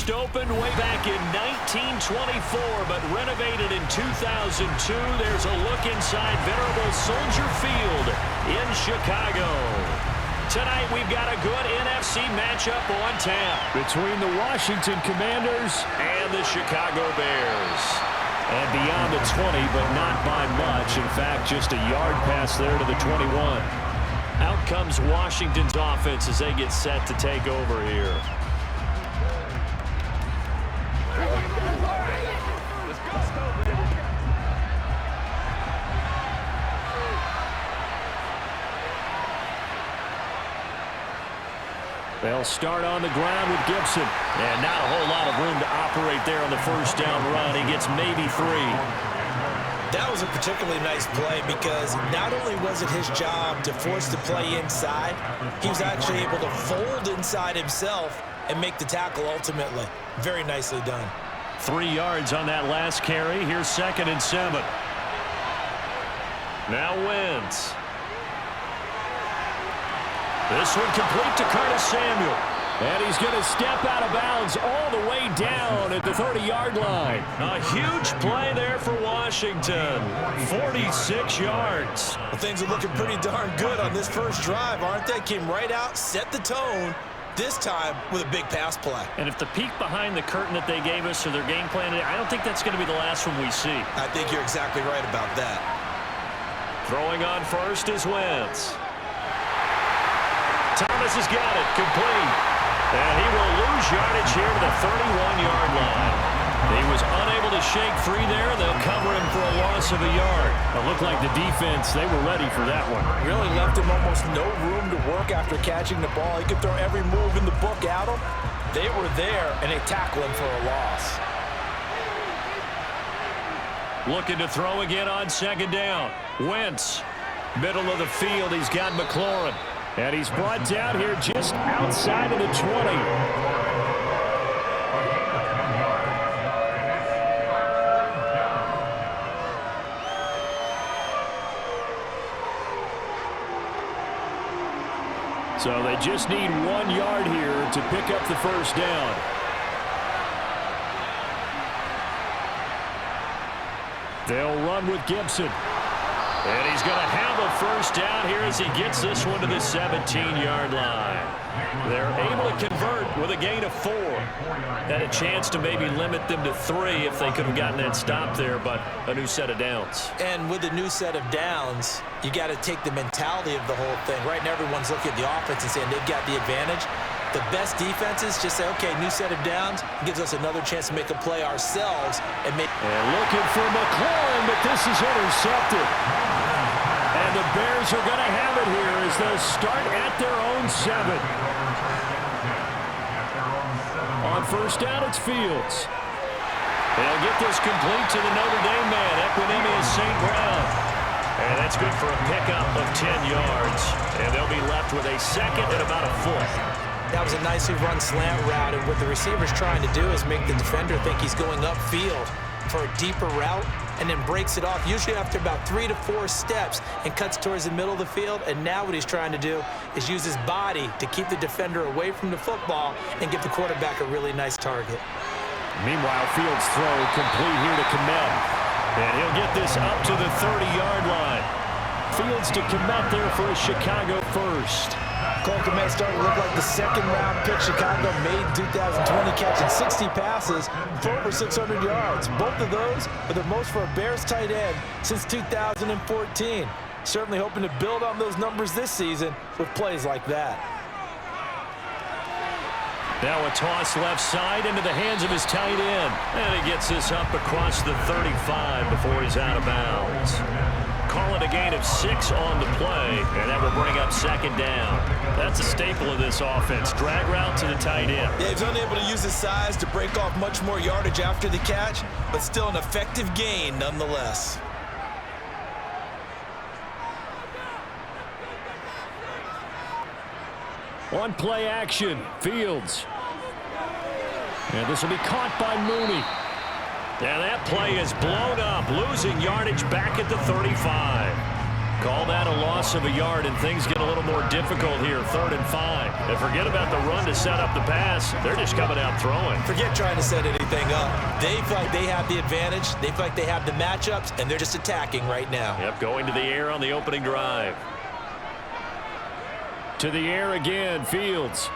First opened way back in 1924, but renovated in 2002. There's a look inside venerable Soldier Field in Chicago. Tonight we've got a good NFC matchup on tap between the Washington Commanders and the Chicago Bears. And beyond the 20, but not by much. In fact, just a yard pass there to the 21. Out comes Washington's offense as they get set to take over here. They'll start on the ground with Gibson. And not a whole lot of room to operate there on the first down run. He gets maybe 3. That was a particularly nice play because not only was it his job to force the play inside, he was actually able to fold inside himself and make the tackle ultimately. Very nicely done. 3 yards on that last carry. Here's 2nd and 7. Now Wentz. This one complete to Curtis Samuel. And he's going to step out of bounds all the way down at the 30-yard line. A huge play there for Washington. 46 yards. Well, things are looking pretty darn good on this first drive, aren't they? Came right out, set the tone, this time with a big pass play. And if the peek behind the curtain that they gave us or their game plan, I don't think that's going to be the last one we see. I think you're exactly right about that. Throwing on first is Wentz. Thomas has got it, complete. And he will lose yardage here to the 31-yard line. He was unable to shake free there. They'll cover him for a loss of a yard. It looked like the defense, they were ready for that one. Really left him almost no room to work after catching the ball. He could throw every move in the book at him. They were there, and they tackled him for a loss. Looking to throw again on 2nd down. Wentz, middle of the field. He's got McLaurin. And he's brought down here just outside of the 20. So they just need 1 yard here to pick up the first down. They'll run with Gibson. And he's going to have a first down here as he gets this one to the 17-yard line. They're able to convert with a gain of 4. Had a chance to maybe limit them to 3 if they could have gotten that stop there, but a new set of downs. And with a new set of downs, you got to take the mentality of the whole thing. Right now, everyone's looking at the offense and saying they've got the advantage. The best defenses just say, okay, new set of downs, gives us another chance to make a play ourselves. And looking for McLaurin, but this is intercepted. And the Bears are going to have it here as they'll start at their own 7. On first down, it's Fields. They'll get this complete to the Notre Dame man, Equinemius St. Brown. And that's good for a pickup of 10 yards. And they'll be left with a 2nd and about a 4. That was a nicely run slant route, and what the receiver's trying to do is make the defender think he's going upfield for a deeper route and then breaks it off, usually after about 3 to 4 steps, and cuts towards the middle of the field. And now what he's trying to do is use his body to keep the defender away from the football and give the quarterback a really nice target. Meanwhile, Fields' throw complete here to Kmet. And he'll get this up to the 30-yard line. Fields to Kmet there for a Chicago first. Cole Kmet started to look like the 2nd-round pick Chicago made in 2020, catching 60 passes for over 600 yards. Both of those are the most for a Bears tight end since 2014. Certainly hoping to build on those numbers this season with plays like that. Now a toss left side into the hands of his tight end. And he gets this up across the 35 before he's out of bounds. Call it a gain of 6 on the play, and that will bring up 2nd down. That's a staple of this offense. Drag route to the tight end. Yeah, he's unable to use his size to break off much more yardage after the catch, but still an effective gain nonetheless. On play action, Fields. And this will be caught by Mooney. And that play is blown up, losing yardage back at the 35. Call that a loss of a yard, and things get a little more difficult here. 3rd and 5. And forget about the run to set up the pass. They're just coming out throwing. Forget trying to set anything up. They feel like they have the advantage. They feel like they have the matchups, and they're just attacking right now. Yep, going to the air on the opening drive. To the air again, Fields.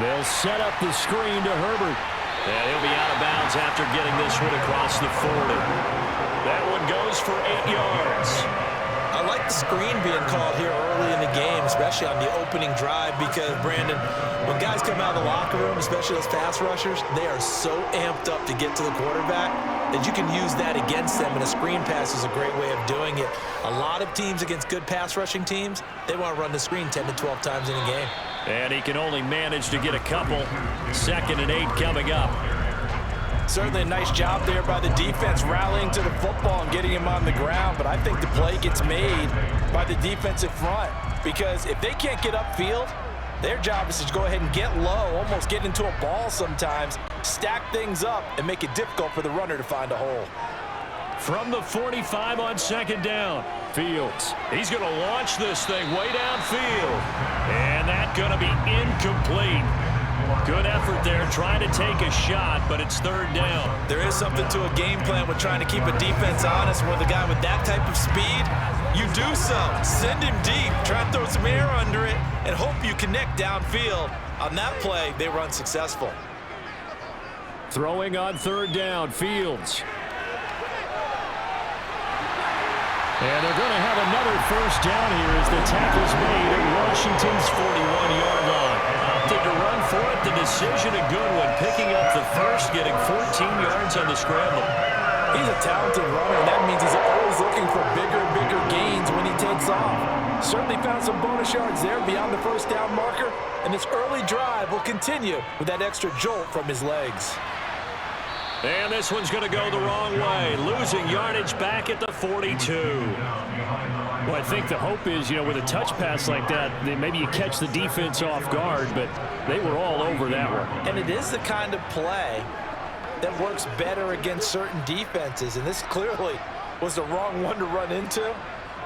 They'll set up the screen to Herbert. And he'll be out of bounds after getting this one across the 40. That one goes for 8 yards. I like the screen being called here early in the game, especially on the opening drive, because, Brandon, when guys come out of the locker room, especially those pass rushers, they are so amped up to get to the quarterback that you can use that against them, and a screen pass is a great way of doing it. A lot of teams against good pass rushing teams, they want to run the screen 10 to 12 times in a game. And he can only manage to get a couple. 2nd and 8 coming up. Certainly a nice job there by the defense rallying to the football and getting him on the ground, but I think the play gets made by the defensive front, because if they can't get upfield, their job is to go ahead and get low, almost get into a ball sometimes, stack things up, and make it difficult for the runner to find a hole. From the 45 on 2nd down, Fields. He's going to launch this thing way downfield. And that's going to be incomplete. Good effort there, trying to take a shot, but it's 3rd down. There is something to a game plan with trying to keep a defense honest. With a guy with that type of speed, you do so. Send him deep, try to throw some air under it, and hope you connect downfield. On that play, they were unsuccessful. Throwing on 3rd down, Fields. And they're going to have another 1st down here as the tackle's made at Washington's 41-yard line. Opted to run for it. The decision a good one, picking up the 1st, getting 14 yards on the scramble. He's a talented runner, and that means he's always looking for bigger and bigger gains when he takes off. Certainly found some bonus yards there beyond the 1st down marker, and this early drive will continue with that extra jolt from his legs. And this one's going to go the wrong way, losing yardage back at the 42. Well, I think the hope is, with a touch pass like that, maybe you catch the defense off guard, but they were all over that one. And it is the kind of play that works better against certain defenses, and this clearly was the wrong one to run into.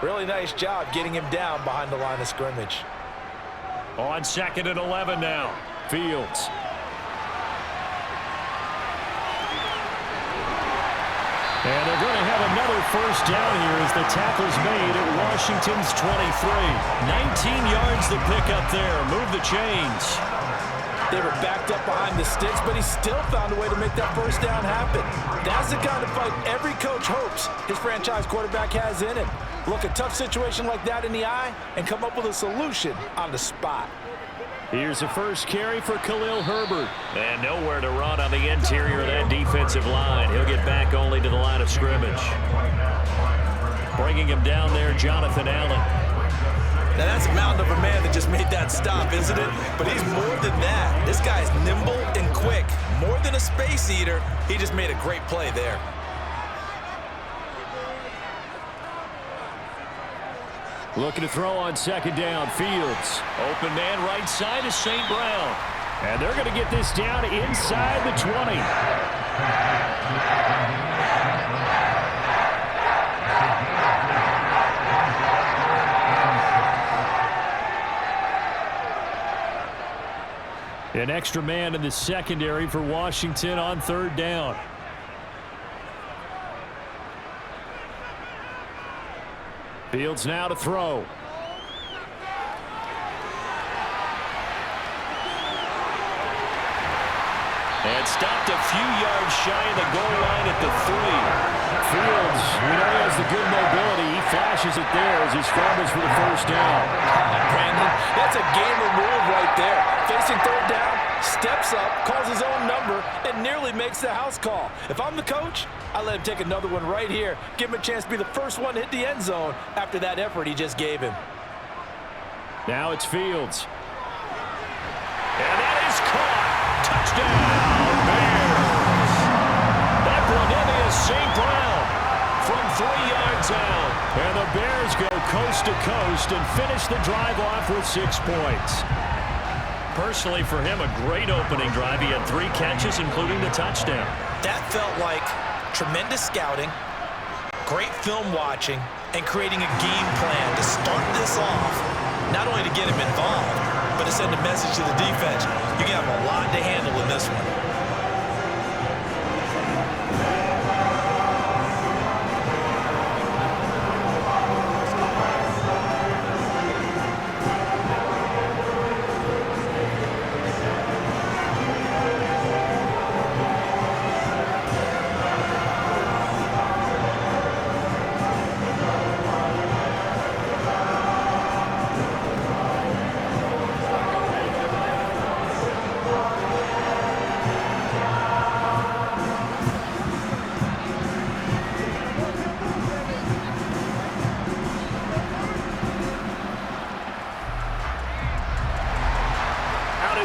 Really nice job getting him down behind the line of scrimmage. On 2nd and 11 now, Fields. And they're going to have another 1st down here as the tackle's made at Washington's 23. 19 yards to pick up there. Move the chains. They were backed up behind the sticks, but he still found a way to make that 1st down happen. That's the kind of fight every coach hopes his franchise quarterback has in him. Look a tough situation like that in the eye and come up with a solution on the spot. Here's a 1st carry for Khalil Herbert. And nowhere to run on the interior of that defensive line. He'll get back only to the line of scrimmage. Bringing him down there, Jonathan Allen. Now that's a mountain of a man that just made that stop, isn't it? But he's more than that. This guy's nimble and quick. More than a space eater, he just made a great play there. Looking to throw on 2nd down, Fields. Open man right side is St. Brown. And they're going to get this down inside the 20. An extra man in the secondary for Washington on 3rd down. Fields now to throw. And stopped a few yards shy of the goal line at the 3. Fields, we know he has the good mobility. He flashes it there as he scrambles for the 1st down. Brandon, that's a gamer move right there. Facing 3rd down, steps up, calls his own number, and nearly makes the house call. If I'm the coach, I let him take another one right here. Give him a chance to be the first one to hit the end zone after that effort he just gave him. Now it's Fields. And that is caught. Touchdown, Bears. That one in is St. Brown from 3 yards out. And the Bears go coast to coast and finish the drive off with 6 points. Personally, for him, a great opening drive. He had 3 catches, including the touchdown. That felt like tremendous scouting, great film watching, and creating a game plan to start this off, not only to get him involved, but to send a message to the defense. You have a lot to handle in this one.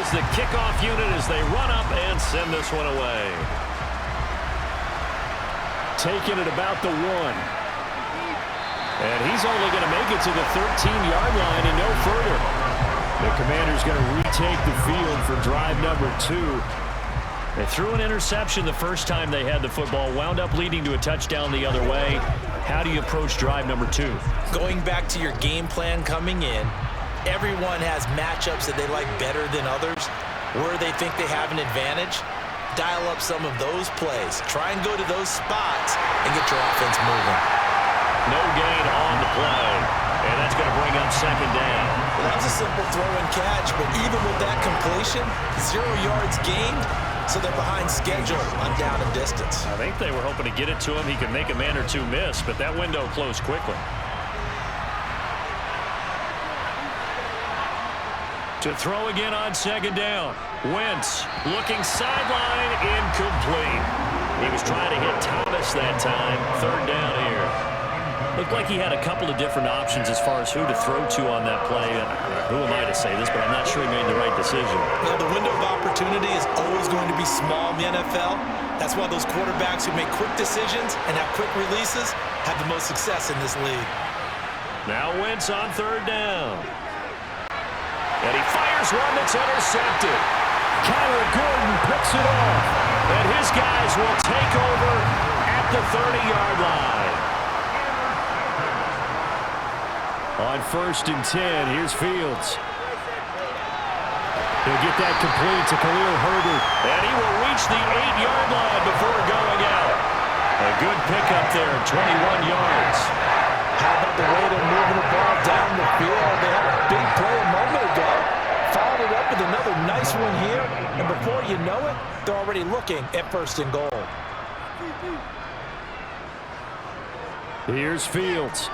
The kickoff unit as they run up and send this one away. Taking it about the 1. And he's only going to make it to the 13-yard line and no further. The Commanders going to retake the field for drive number 2. They threw an interception the first time they had the football, wound up leading to a touchdown the other way. How do you approach drive number 2? Going back to your game plan coming in, everyone has matchups that they like better than others, where they think they have an advantage. Dial up some of those plays. Try and go to those spots and get your offense moving. No gain on the play, and that's going to bring up second down. Well, that was a simple throw and catch, but even with that completion, 0 yards gained, so they're behind schedule on down and distance. I think they were hoping to get it to him. He could make a man or two miss, but that window closed quickly. To throw again on second down. Wentz looking sideline, incomplete. He was trying to hit Thomas that time. Third down here. Looked like he had a couple of different options as far as who to throw to on that play. Who am I to say this, but I'm not sure he made the right decision. Well, the window of opportunity is always going to be small in the NFL. That's why those quarterbacks who make quick decisions and have quick releases have the most success in this league. Now Wentz on third down. And he fires one that's intercepted. Kyler Gordon picks it off. And his guys will take over at the 30-yard line. On 1st and 10, here's Fields. He'll get that complete to Khalil Herbert. And he will reach the 8-yard line before going out. A good pickup there, 21 yards. How about the way they're moving the ball down the field? They had a big play a moment ago. Followed it up with another nice one here. And before you know it, they're already looking at 1st and goal. Here's Fields.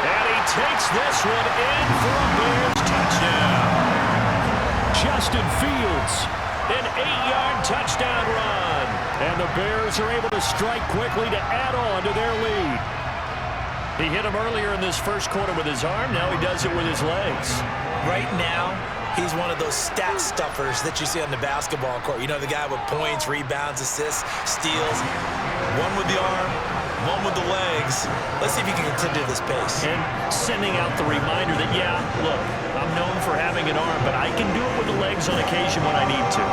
And he takes this one in for a Bears touchdown. Justin Fields, an 8-yard touchdown run. And the Bears are able to strike quickly to add on to their lead. He hit him earlier in this first quarter with his arm. Now he does it with his legs. Right now, he's one of those stat stuffers that you see on the basketball court. You know, the guy with points, rebounds, assists, steals. One with the arm, one with the legs. Let's see if he can continue this pace. And sending out the reminder that, yeah, look, I'm known for having an arm, but I can do it with the legs on occasion when I need to.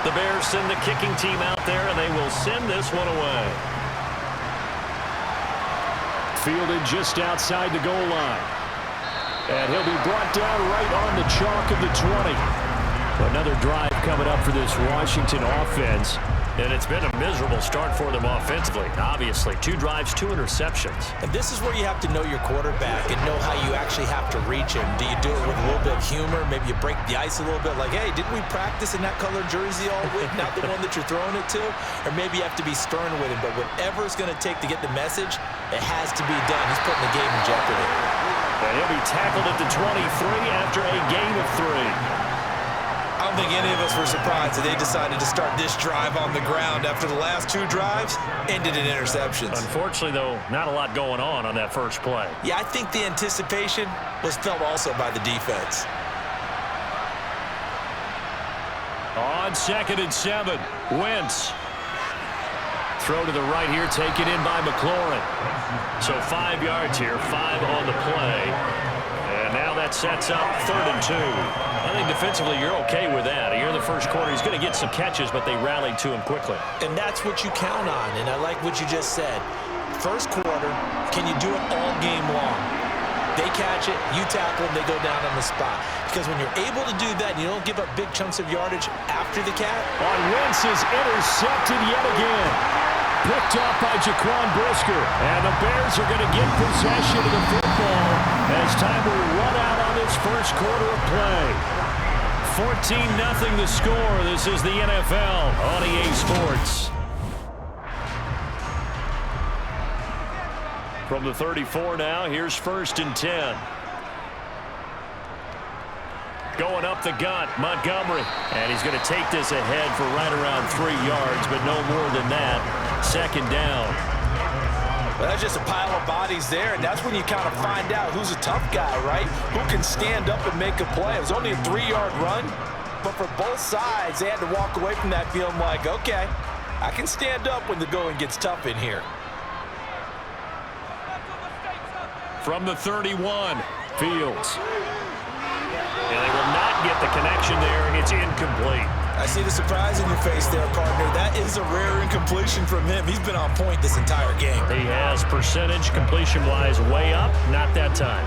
The Bears send the kicking team out there, and they will send this one away. Fielded just outside the goal line. And he'll be brought down right on the chalk of the 20. Another drive coming up for this Washington offense. And it's been a miserable start for them offensively, obviously. 2 drives, 2 interceptions. And this is where you have to know your quarterback and know how you actually have to reach him. Do you do it with a little bit of humor? Maybe you break the ice a little bit, like, hey, didn't we practice in that color jersey all week? Not the one that you're throwing it to? Or maybe you have to be stern with him. But whatever it's going to take to get the message, it has to be done. He's putting the game in jeopardy. And he'll be tackled at the 23 after a gain of 3. I don't think any of us were surprised that they decided to start this drive on the ground after the last 2 drives ended in interceptions. Unfortunately, though, not a lot going on that first play. Yeah, I think the anticipation was felt also by the defense. On 2nd and 7, Wentz. Throw to the right here, taken in by McLaurin. So 5 yards here, 5 on the play. And now that sets up 3rd and 2. I think defensively you're okay with that. Here in the first quarter, he's going to get some catches, but they rallied to him quickly. And that's what you count on, and I like what you just said. First quarter, can you do it all game long? They catch it, you tackle them, they go down on the spot. Because when you're able to do that, and you don't give up big chunks of yardage after the catch. On Wentz is intercepted yet again. Picked off by Jaquan Brisker. And the Bears are going to get possession of the football as time will run out on this first quarter of play. 14-0 the score. This is the NFL on EA Sports. From the 34 now, here's 1st and 10. Going up the gut, Montgomery. And he's going to take this ahead for right around 3 yards, but no more than that. 2nd down. Well, that's just a pile of bodies there, and that's when you kind of find out who's a tough guy, right? Who can stand up and make a play. It was only a 3-yard run, but for both sides, they had to walk away from that feeling like, okay, I can stand up when the going gets tough in here. From the 31, Fields. And they will not get the connection there. It's incomplete. I see the surprise in your face there, partner. That is a rare incompletion from him. He's been on point this entire game. He has percentage completion-wise way up. Not that time.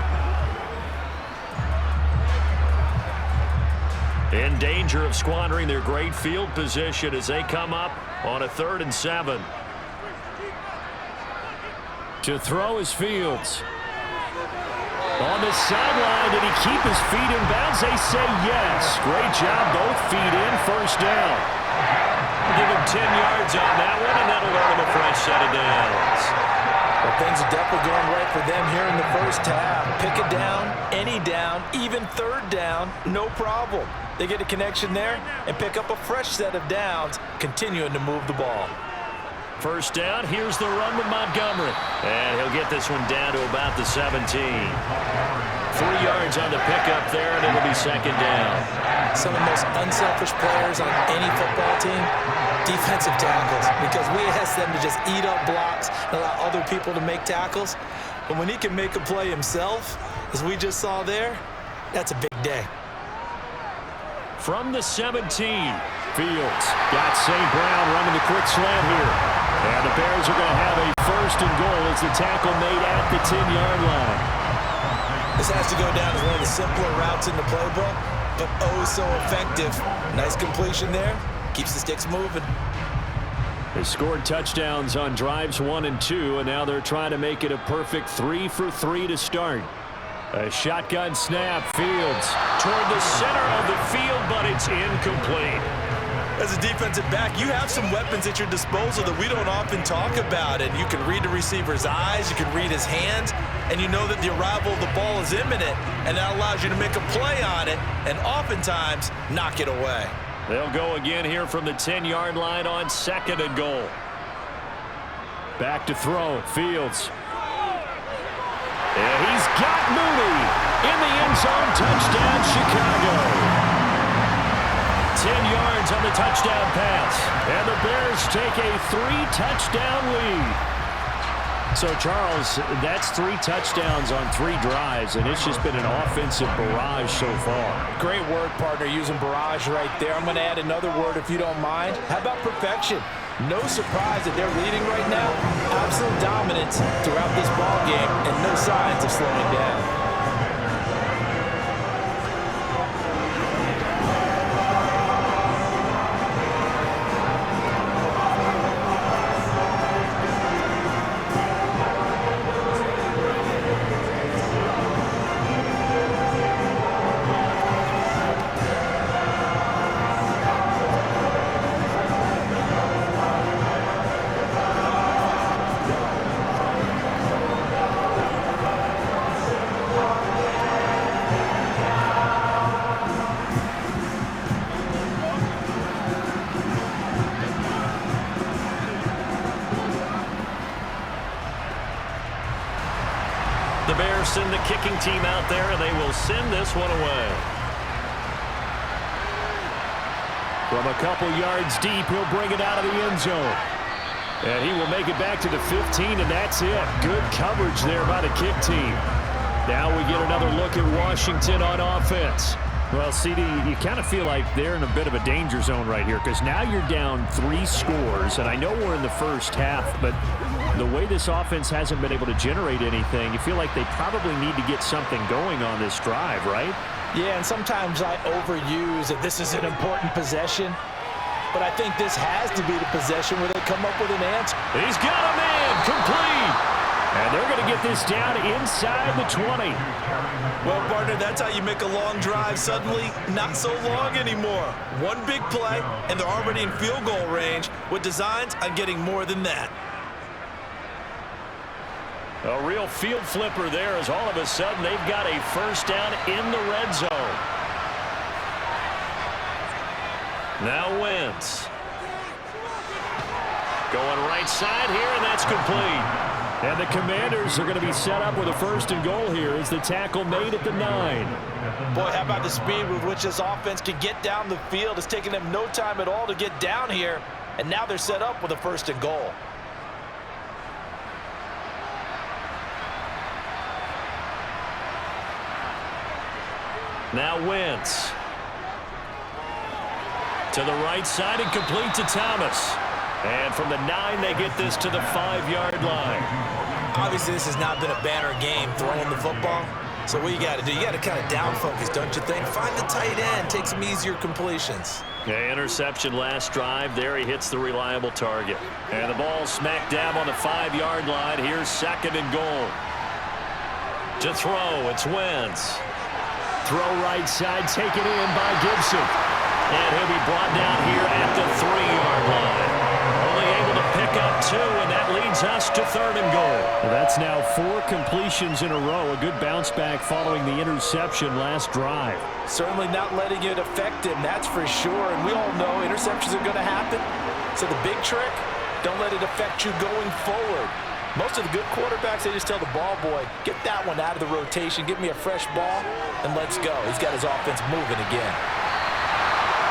In danger of squandering their great field position as they come up on a 3rd and 7. To throw is Fields. On the sideline, did he keep his feet in bounds? They say yes. Great job, both feet in, 1st down. Give him 10 yards on that one, and that'll earn him a fresh set of downs. Well, things are definitely going right for them here in the first half. Pick a down, any down, even 3rd down, no problem. They get a connection there and pick up a fresh set of downs, continuing to move the ball. 1st down, here's the run with Montgomery. And he'll get this one down to about the 17. 3 yards on the pickup there, and it'll be 2nd down. Some of the most unselfish players on any football team, defensive tackles, because we ask them to just eat up blocks and allow other people to make tackles. But when he can make a play himself, as we just saw there, that's a big day. From the 17, Fields got St. Brown running the quick slant here. And the Bears are going to have a 1st and goal as the tackle made at the 10-yard line. This has to go down as one of the simpler routes in the playbook, but oh so effective. Nice completion there. Keeps the sticks moving. They scored touchdowns on drives 1 and 2, and now they're trying to make it a perfect 3 for 3 to start. A shotgun snap, Fields. Toward the center of the field, but it's incomplete. As a defensive back, you have some weapons at your disposal that we don't often talk about. And you can read the receiver's eyes, you can read his hands, and you know that the arrival of the ball is imminent, and that allows you to make a play on it and oftentimes knock it away. They'll go again here from the 10-yard line on 2nd and goal. Back to throw, Fields. And he's got Mooney in the end zone. Touchdown, Chicago. 10 yards on the touchdown pass. And the Bears take a 3-touchdown lead. So, Charles, that's 3 touchdowns on 3 drives, and it's just been an offensive barrage so far. Great word, partner, using barrage right there. I'm going to add another word if you don't mind. How about perfection? No surprise that they're leading right now. Absolute dominance throughout this ball game and no signs of slowing down. The Bears send the kicking team out there, and they will send this one away. From a couple yards deep, he'll bring it out of the end zone. And he will make it back to the 15, and that's it. Good coverage there by the kick team. Now we get another look at Washington on offense. Well, CD, you kind of feel like they're in a bit of a danger zone right here because now you're down 3 scores, and I know we're in the first half, but the way this offense hasn't been able to generate anything, you feel like they probably need to get something going on this drive, right? Yeah, and sometimes I overuse that this is an important possession, but I think this has to be the possession where they come up with an answer. He's got a man, complete. And they're going to get this down inside the 20. Well, partner, that's how you make a long drive suddenly not so long anymore. One big play, and they're already in field goal range with designs on getting more than that. A real field flipper there as all of a sudden they've got a first down in the red zone. Now Wentz. Going right side here, and that's complete. And the Commanders are going to be set up with a first and goal here as the tackle made at the 9. Boy, how about the speed with which this offense can get down the field? It's taken them no time at all to get down here, and now they're set up with a first and goal. Now Wentz. To the right side and complete to Thomas. And from the 9, they get this to the 5-yard line. Obviously, this has not been a banner game throwing the football. So what you got to do, you got to kind of down focus, don't you think? Find the tight end, take some easier completions. Yeah, interception last drive. There he hits the reliable target. And the ball smacked down on the 5-yard line. Here's second and goal. To throw, it's Wentz. Throw right side, taken in by Gibson. And he'll be brought down here at the 3-yard line. Only able to pick up 2, and that leads us to third and goal. Well, that's now 4 completions in a row. A good bounce back following the interception last drive. Certainly not letting it affect him, that's for sure. And we all know interceptions are going to happen. So the big trick, don't let it affect you going forward. Most of the good quarterbacks, they just tell the ball boy, get that one out of the rotation, give me a fresh ball, and let's go. He's got his offense moving again.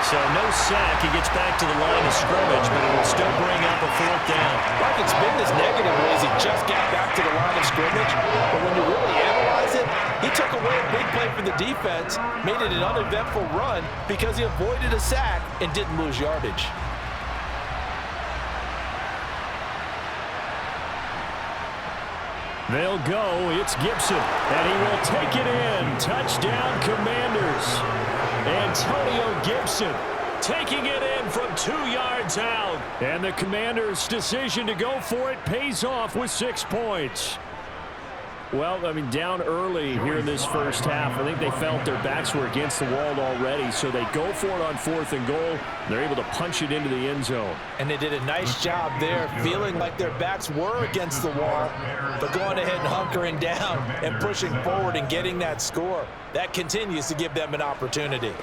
So no sack. He gets back to the line of scrimmage, but it will still bring up a 4th down. I can spin this negatively as he just got back to the line of scrimmage, but when you really analyze it, he took away a big play for the defense, made it an uneventful run because he avoided a sack and didn't lose yardage. They'll go. It's Gibson, and he will take it in. Touchdown, Commanders. Antonio Gibson taking it in from 2 yards out. And the Commanders' decision to go for it pays off with 6 points. Well, I mean, down early here in this first half. I think they felt their backs were against the wall already, so they go for it on 4th and goal. They're able to punch it into the end zone. And they did a nice job there, feeling like their backs were against the wall, but going ahead and hunkering down and pushing forward and getting that score. That continues to give them an opportunity.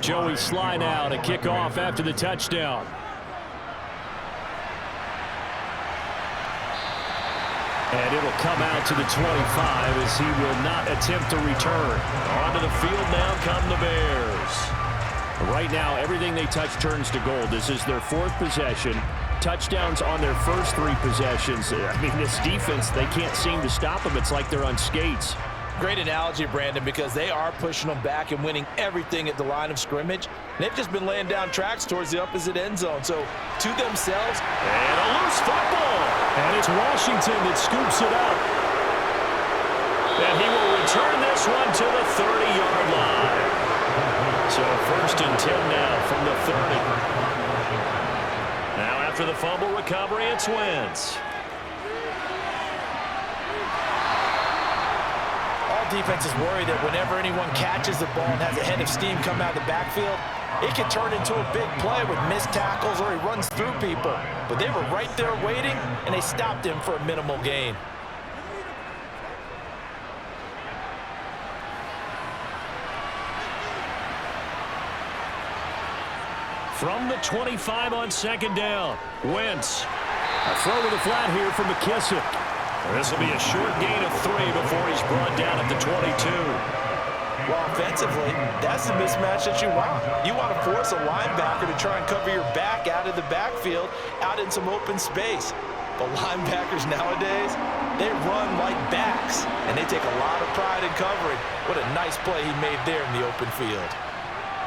Joey Sly now to kick off after the touchdown. And it'll come out to the 25 as he will not attempt to return. Onto the field now come the Bears. Right now, everything they touch turns to gold. This is their 4th possession. Touchdowns on their first 3 possessions. I mean, this defense, they can't seem to stop them. It's like they're on skates. Great analogy, Brandon, because they are pushing them back and winning everything at the line of scrimmage. They've just been laying down tracks towards the opposite end zone. So, to themselves. And a loose football. And it's Washington that scoops it up. And he will return this one to the 30-yard line. So 1st and 10 now from the 30. Now after the fumble recovery, it's Wentz. All defenses worry that whenever anyone catches the ball and has a head of steam come out of the backfield, it can turn into a big play with missed tackles or he runs through people. But they were right there waiting, and they stopped him for a minimal gain. From the 25 on 2nd down, Wentz. A throw to the flat here from McKissick. This will be a short gain of 3 before he's brought down at the 22. Well, offensively, that's the mismatch that you want. You want to force a linebacker to try and cover your back out of the backfield, out in some open space. But linebackers nowadays, they run like backs, and they take a lot of pride in covering. What a nice play he made there in the open field.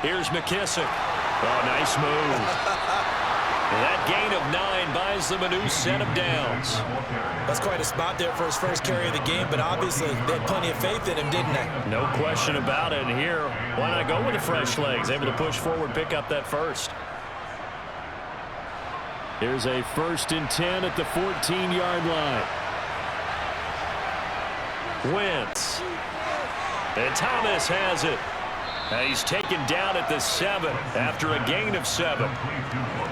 Here's McKissick. Oh, nice move. That gain of 9 buys them a new set of downs. That's quite a spot there for his first carry of the game, but obviously they had plenty of faith in him, didn't they? No question about it. And here, why not go with the fresh legs? Able to push forward, pick up that first. Here's a 1st and 10 at the 14-yard line. Wentz. And Thomas has it. And he's taken down at the 7 after a gain of 7.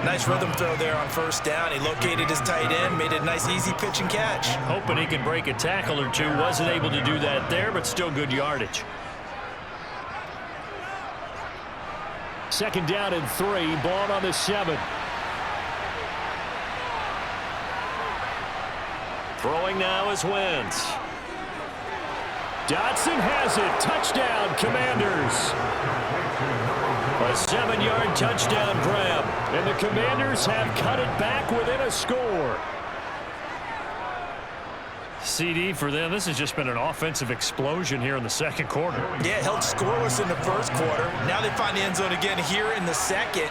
Nice rhythm throw there on 1st down. He located his tight end, made a nice easy pitch and catch. Hoping he could break a tackle or two. Wasn't able to do that there, but still good yardage. 2nd down and 3. Ball on the 7. Throwing now is Wentz. Dotson has it. Touchdown, Commanders. A 7-yard touchdown grab. And the Commanders have cut it back within a score. CD for them. This has just been an offensive explosion here in the 2nd quarter. Yeah, held scoreless in the 1st quarter. Now they find the end zone again here in the 2nd.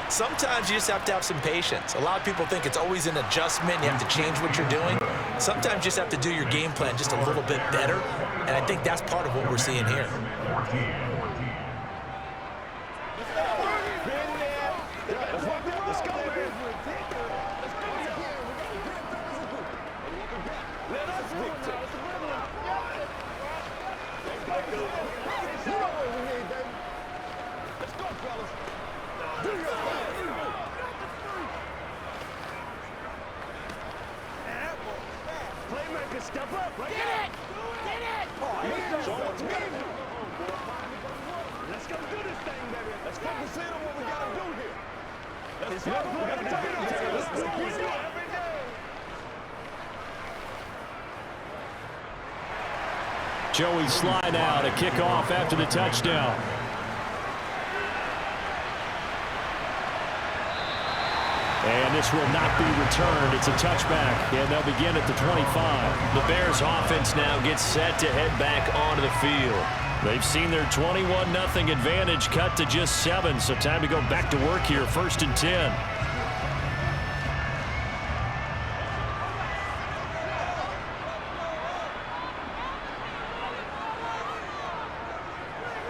Sometimes you just have to have some patience. A lot of people think it's always an adjustment. You have to change what you're doing. Sometimes you just have to do your game plan just a little bit better. And I think that's part of what we're seeing here. Step up. Get it! Get it! Let's go do this thing, baby. Let's focus in on what we got to do here. Let's go. We got to take it. Let's do it every day. Joey slide out, a kickoff after the touchdown. And this will not be returned. It's a touchback, and they'll begin at the 25. The Bears offense now gets set to head back onto the field. They've seen their 21-0 advantage cut to just 7, so time to go back to work here, 1st and 10.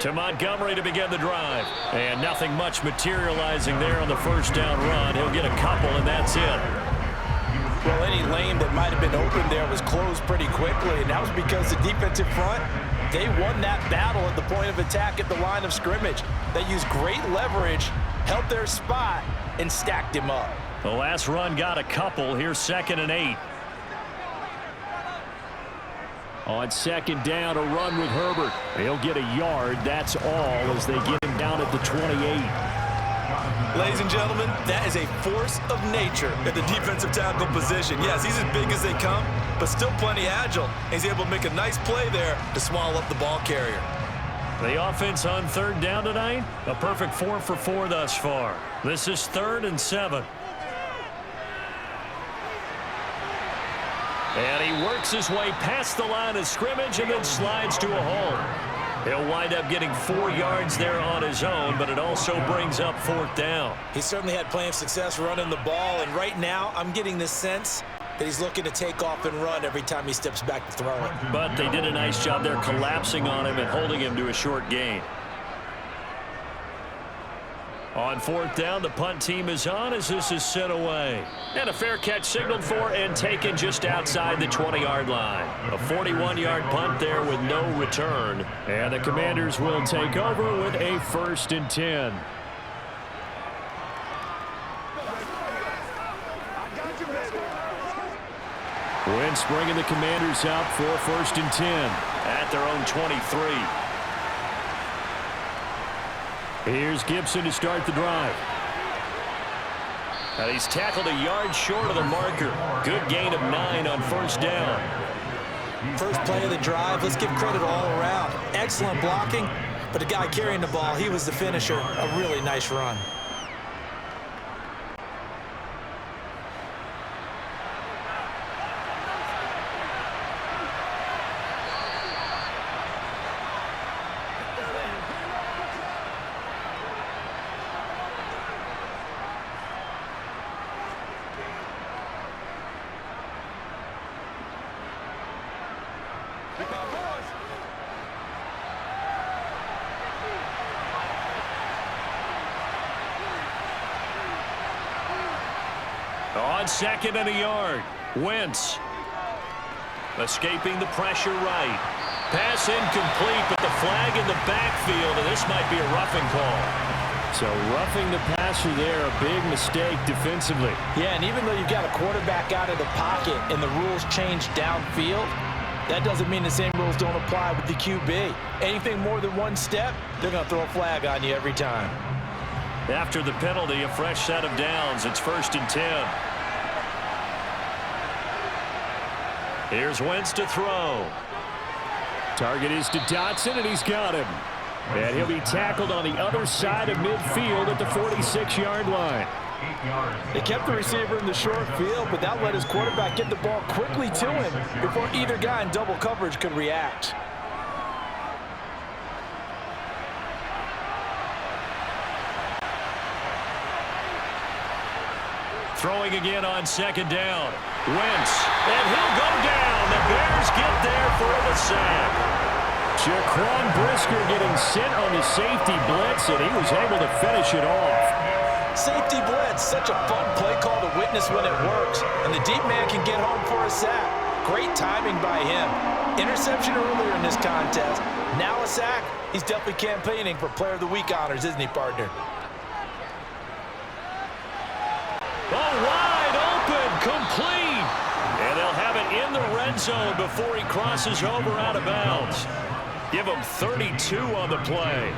To Montgomery to begin the drive. And nothing much materializing there on the 1st down run. He'll get a couple, and that's it. Well, any lane that might have been open there was closed pretty quickly, and that was because the defensive front, they won that battle at the point of attack at the line of scrimmage. They used great leverage, held their spot, and stacked him up. The last run got a couple. Here's 2nd and 8. On 2nd down, a run with Herbert. He'll get a yard. That's all as they get him down at the 28. Ladies and gentlemen, that is a force of nature at the defensive tackle position. Yes, he's as big as they come, but still plenty agile. He's able to make a nice play there to swallow up the ball carrier. The offense on 3rd down tonight, a perfect 4 for 4 thus far. This is 3rd and 7. And he works his way past the line of scrimmage and then slides to a hole. He'll wind up getting 4 yards there on his own, but it also brings up 4th down. He certainly had plenty of success running the ball, and right now I'm getting the sense that he's looking to take off and run every time he steps back to throw it. But they did a nice job there collapsing on him and holding him to a short gain. On fourth down, the punt team is on as this is sent away. And a fair catch signaled for and taken just outside the 20-yard line. A 41-yard punt there with no return. And the Commanders will take over with a 1st and 10. Wentz bringing the Commanders out for 1st and 10 at their own 23. Here's Gibson to start the drive. And he's tackled a yard short of the marker. Good gain of 9 on 1st down. First play of the drive, let's give credit all around. Excellent blocking, but the guy carrying the ball, he was the finisher. A really nice run. On 2nd and a yard, Wentz escaping the pressure right. Pass incomplete, but the flag in the backfield, and this might be a roughing call. So roughing the passer there, a big mistake defensively. Yeah, and even though you've got a quarterback out of the pocket and the rules change downfield, that doesn't mean the same rules don't apply with the QB. Anything more than one step, they're going to throw a flag on you every time. After the penalty, a fresh set of downs. It's 1st and 10. Here's Wentz to throw. Target is to Dotson, and he's got him. And he'll be tackled on the other side of midfield at the 46-yard line. They kept the receiver in the short field, but that let his quarterback get the ball quickly to him before either guy in double coverage could react. Throwing again on 2nd down. Wentz, and he'll go down. The Bears get there for the sack. Jaquan Brisker getting sent on the safety blitz, and he was able to finish it off. Safety blitz, such a fun play call to witness when it works. And the deep man can get home for a sack. Great timing by him. Interception earlier in this contest. Now a sack. He's definitely campaigning for Player of the Week honors, isn't he, partner? Oh, wide open, complete. And they'll have it in the red zone before he crosses over out of bounds. Give him 32 on the play.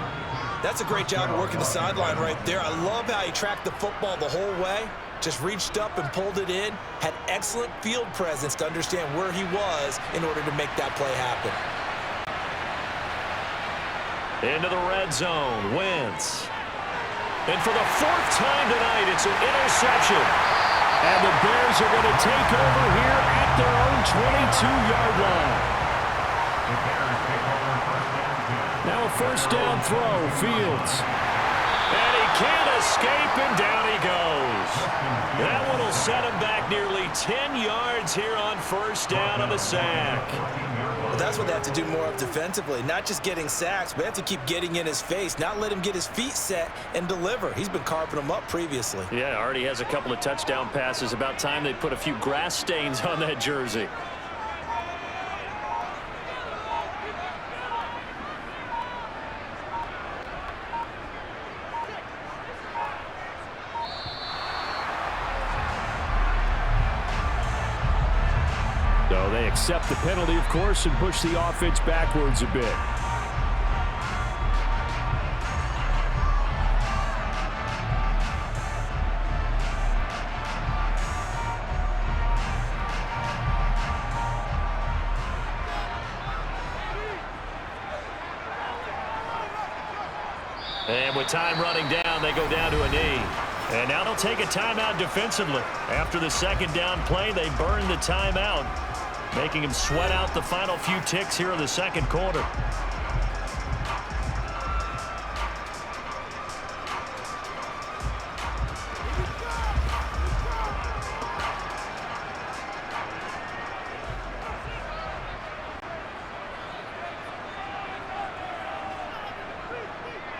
That's a great job of working the sideline right there. I love how he tracked the football the whole way. Just reached up and pulled it in. Had excellent field presence to understand where he was in order to make that play happen. Into the red zone, Wentz. And for the 4th time tonight, it's an interception. And the Bears are going to take over here at their own 22-yard line. Now a 1st down throw, Fields. And he can't escape, and down he goes. That one will set him back nearly 10 yards here on 1st down on the sack. But that's what they have to do more of defensively. Not just getting sacks, but they have to keep getting in his face, not let him get his feet set and deliver. He's been carving them up previously. Yeah, already has a couple of touchdown passes. About time they put a few grass stains on that jersey. So they accept the penalty, of course, and push the offense backwards a bit. And with time running down, they go down to a knee. And now they'll take a timeout defensively. After the 2nd down play, they burn the timeout, making him sweat out the final few ticks here in the 2nd quarter.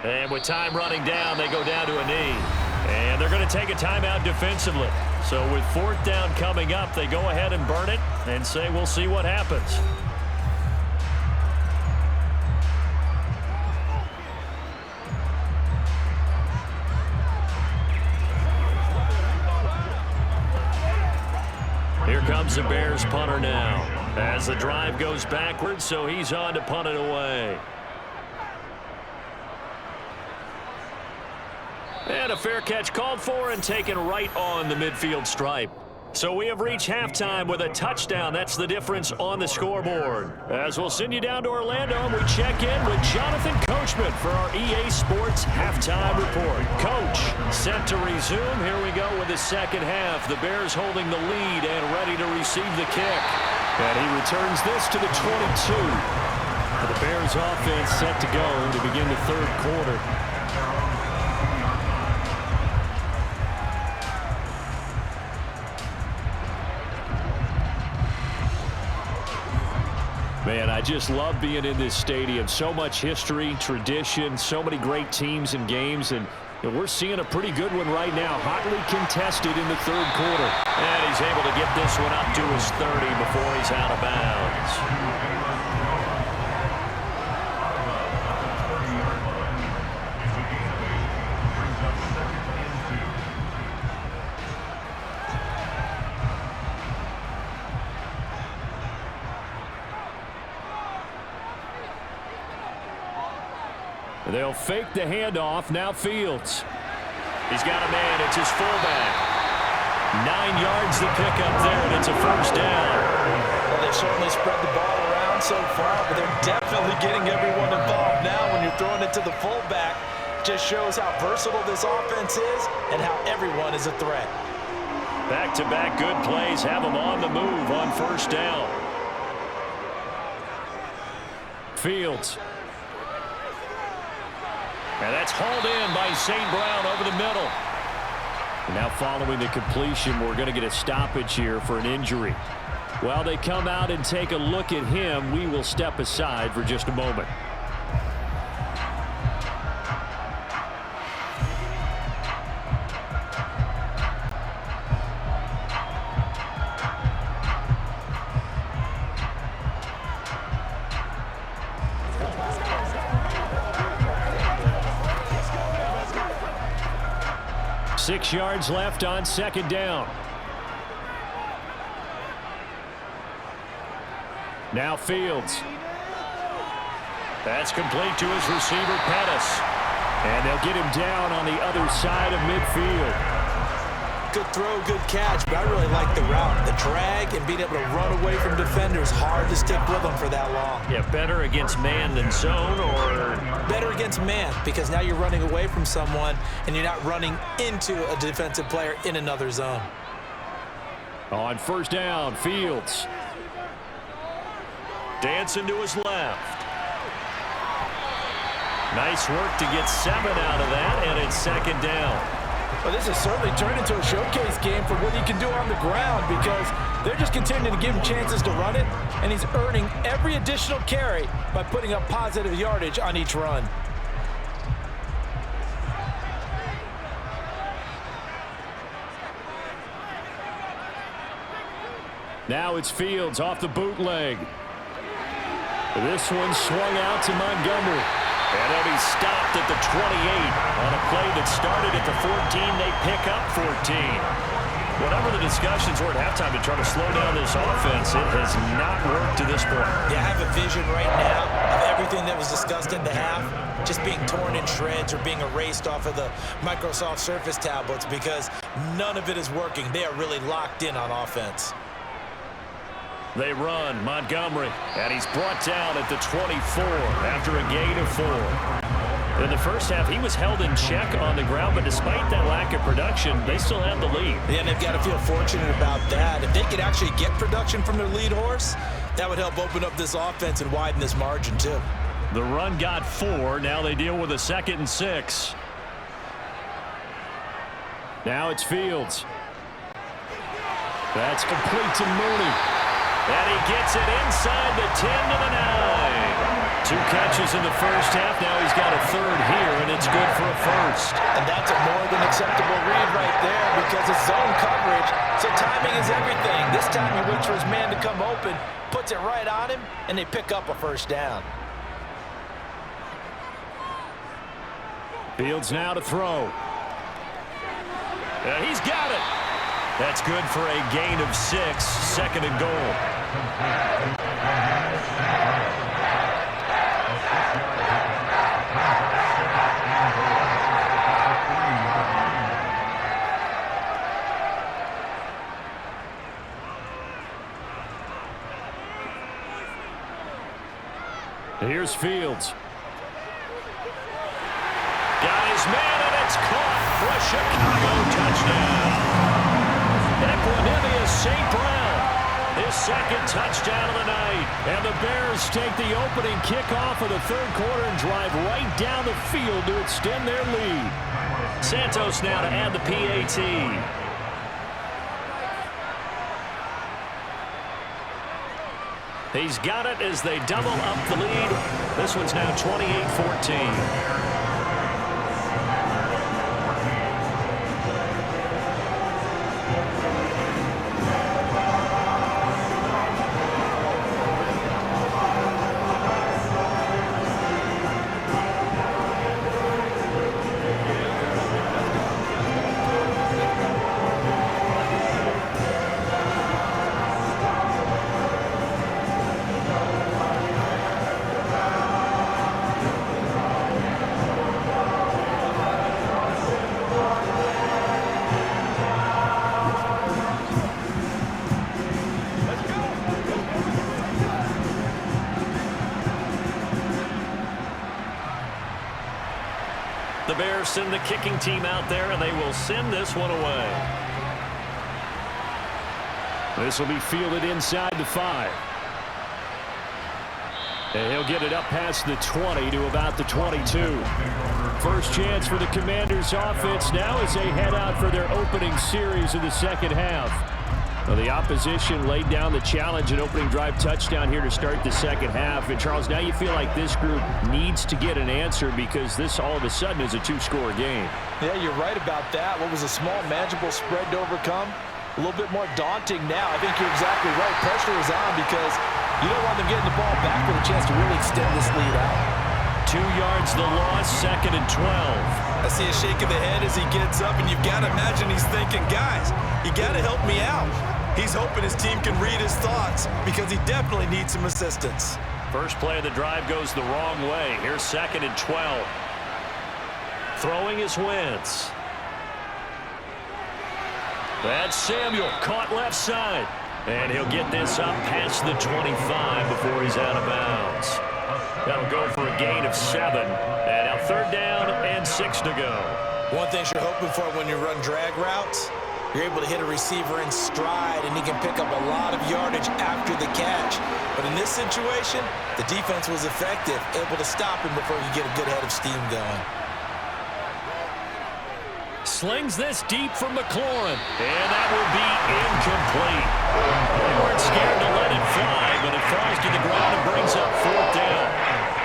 And with time running down, they go down to a knee. And they're going to take a timeout defensively. So with 4th down coming up, they go ahead and burn it and say we'll see what happens. Here comes the Bears punter now as the drive goes backwards, so he's on to punt it away. And a fair catch called for and taken right on the midfield stripe. So we have reached halftime with a touchdown. That's the difference on the scoreboard. As we'll send you down to Orlando, and we check in with Jonathan Coachman for our EA Sports Halftime Report. Coach, set to resume. Here we go with the second half. The Bears holding the lead and ready to receive the kick. And he returns this to the 22. The Bears offense set to go to begin the third quarter. Man, I just love being in this stadium. So much history, tradition, so many great teams and games, and we're seeing a pretty good one right now. Hotly contested in the third quarter. And he's able to get this one up to his 30 before he's out of bounds. They'll fake the handoff. Now Fields. He's got a man. It's his fullback. 9 yards to pick up there, and it's a first down. Well, they certainly spread the ball around so far, but they're definitely getting everyone involved now when you're throwing it to the fullback. Just shows how versatile this offense is and how everyone is a threat. Back-to-back good plays have them on the move on first down. Fields. And that's hauled in by St. Brown over the middle. Now following the completion, we're going to get a stoppage here for an injury. While they come out and take a look at him, we will step aside for just a moment. Six yards left on second down. Now Fields. That's complete to his receiver, Pettis. And they'll get him down on the other side of midfield. Good throw, good catch, but I really like the route. The drag and being able to run away from defenders, hard to stick with them for that long. Yeah, better against man than zone, or? Better against man, because now you're running away from someone and you're not running into a defensive player in another zone. On first down, Fields. Dancing to his left. Nice work to get 7 out of that, and it's second down. Well, this has certainly turned into a showcase game for what he can do on the ground, because they're just continuing to give him chances to run it, and he's earning every additional carry by putting up positive yardage on each run. Now it's Fields off the bootleg. This one swung out to Montgomery. And they'll be stopped at the 28 on a play that started at the 14. They pick up 14. Whatever the discussions were at halftime to try to slow down this offense, it has not worked to this point. Yeah, I have a vision right now of everything that was discussed at the half just being torn in shreds or being erased off of the Microsoft Surface tablets, because none of it is working. They are really locked in on offense. They run, Montgomery, and he's brought down at the 24 after a gain of 4. In the first half, he was held in check on the ground, but despite that lack of production, they still have the lead. Yeah, and they've got to feel fortunate about that. If they could actually get production from their lead horse, that would help open up this offense and widen this margin, too. The run got 4. Now they deal with a 2nd and 6. Now it's Fields. That's complete to Mooney. And he gets it inside the 10 to the 9. 2 catches in the first half. Now he's got a third here, and it's good for a first. And that's a more than acceptable read right there because it's zone coverage, so timing is everything. This time he waits for his man to come open, puts it right on him, and they pick up a first down. Fields now to throw. And he's got it. That's good for a gain of 6, 2nd and goal. Here's Fields. Got his man, and it's caught for a Chicago touchdown. Equanimeous St. Brown, his 2nd touchdown of the night. And the Bears take the opening kickoff of the 3rd quarter and drive right down the field to extend their lead. Santos now to add the PAT. He's got it as they double up the lead. This one's now 28-14. The Bears send the kicking team out there, and they will send this one away. This will be fielded inside the 5. And he'll get it up past the 20 to about the 22. First chance for the Commanders offense now as they head out for their opening series of the 2nd half. Well, the opposition laid down the challenge and opening drive touchdown here to start the 2nd half. And, Charles, now you feel like this group needs to get an answer because this all of a sudden is a 2-score game. Yeah, you're right about that. What was a small, manageable spread to overcome? A little bit more daunting now. I think you're exactly right. Pressure is on because you don't want them getting the ball back with a chance to really extend this lead out. 2 yards the loss, 2nd and 12. I see a shake of the head as he gets up, and you've got to imagine he's thinking, guys, you got to help me out. He's hoping his team can read his thoughts because he definitely needs some assistance. First play of the drive goes the wrong way. Here's 2nd and 12. Throwing is Wentz. That's Samuel, caught left side. And he'll get this up past the 25 before he's out of bounds. That'll go for a gain of 7. And now 3rd down and 6 to go. One thing you're hoping for when you run drag routes, you're able to hit a receiver in stride, and he can pick up a lot of yardage after the catch. But in this situation, the defense was effective, able to stop him before you get a good head of steam going. Slings this deep from McLaurin, and that will be incomplete. They weren't scared to let it fly, but it falls to the ground and brings up 4th down.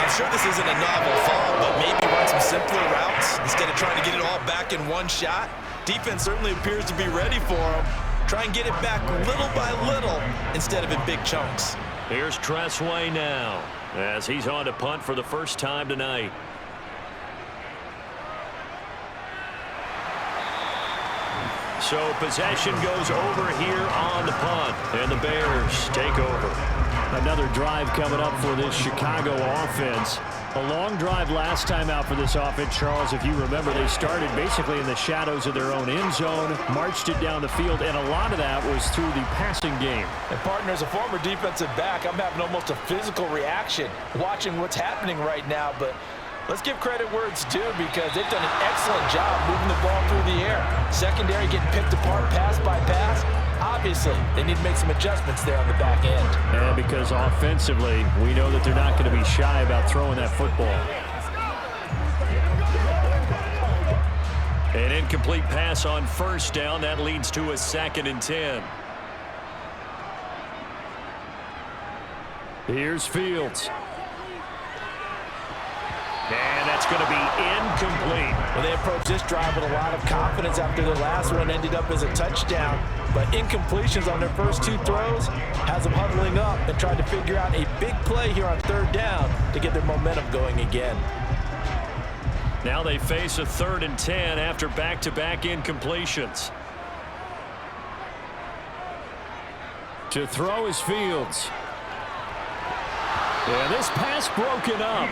I'm sure this isn't a novel fall, but maybe run some simpler routes instead of trying to get it all back in one shot. Defense certainly appears to be ready for him. Try and get it back little by little instead of in big chunks. Here's Tressway now as he's on to punt for the first time tonight. So possession goes over here on the punt, and the Bears take over. Another drive coming up for this Chicago offense. A long drive last time out for this offense, Charles. If you remember, they started basically in the shadows of their own end zone, marched it down the field, and a lot of that was through the passing game. And, partner, as a former defensive back, I'm having almost a physical reaction watching what's happening right now. But let's give credit where it's due because they've done an excellent job moving the ball through the air. Secondary getting picked apart pass by pass. Obviously, they need to make some adjustments there on the back end. And because offensively, we know that they're not going to be shy about throwing that football. An incomplete pass on 1st down. That leads to a 2nd and 10. Here's Fields. going to be incomplete. Well, they approached this drive with a lot of confidence after their last one ended up as a touchdown. But incompletions on their first two throws has them huddling up and trying to figure out a big play here on third down to get their momentum going again. Now they face a 3rd and 10 after back-to-back incompletions. To throw is Fields. Yeah, this pass broken up.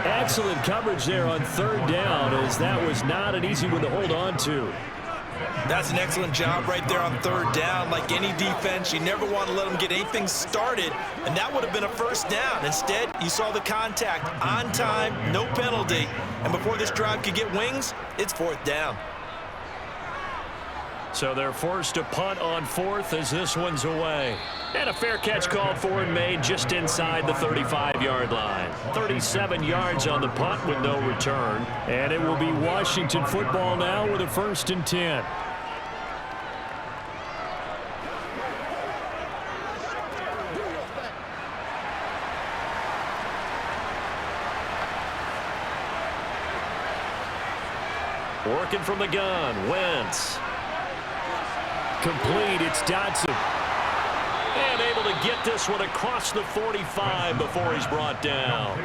Excellent coverage there on 3rd down, as that was not an easy one to hold on to. That's an excellent job right there on 3rd down. Like any defense, you never want to let them get anything started, and that would have been a 1st down. Instead, you saw the contact on time, no penalty, and before this drive could get wings, it's 4th down. So they're forced to punt on 4th as this one's away. And a fair catch called for and made just inside the 35-yard line. 37 yards on the punt with no return. And it will be Washington football now with a 1st and 10. Working from the gun, Wentz. Complete, it's Dotson. And able to get this one across the 45 before he's brought down.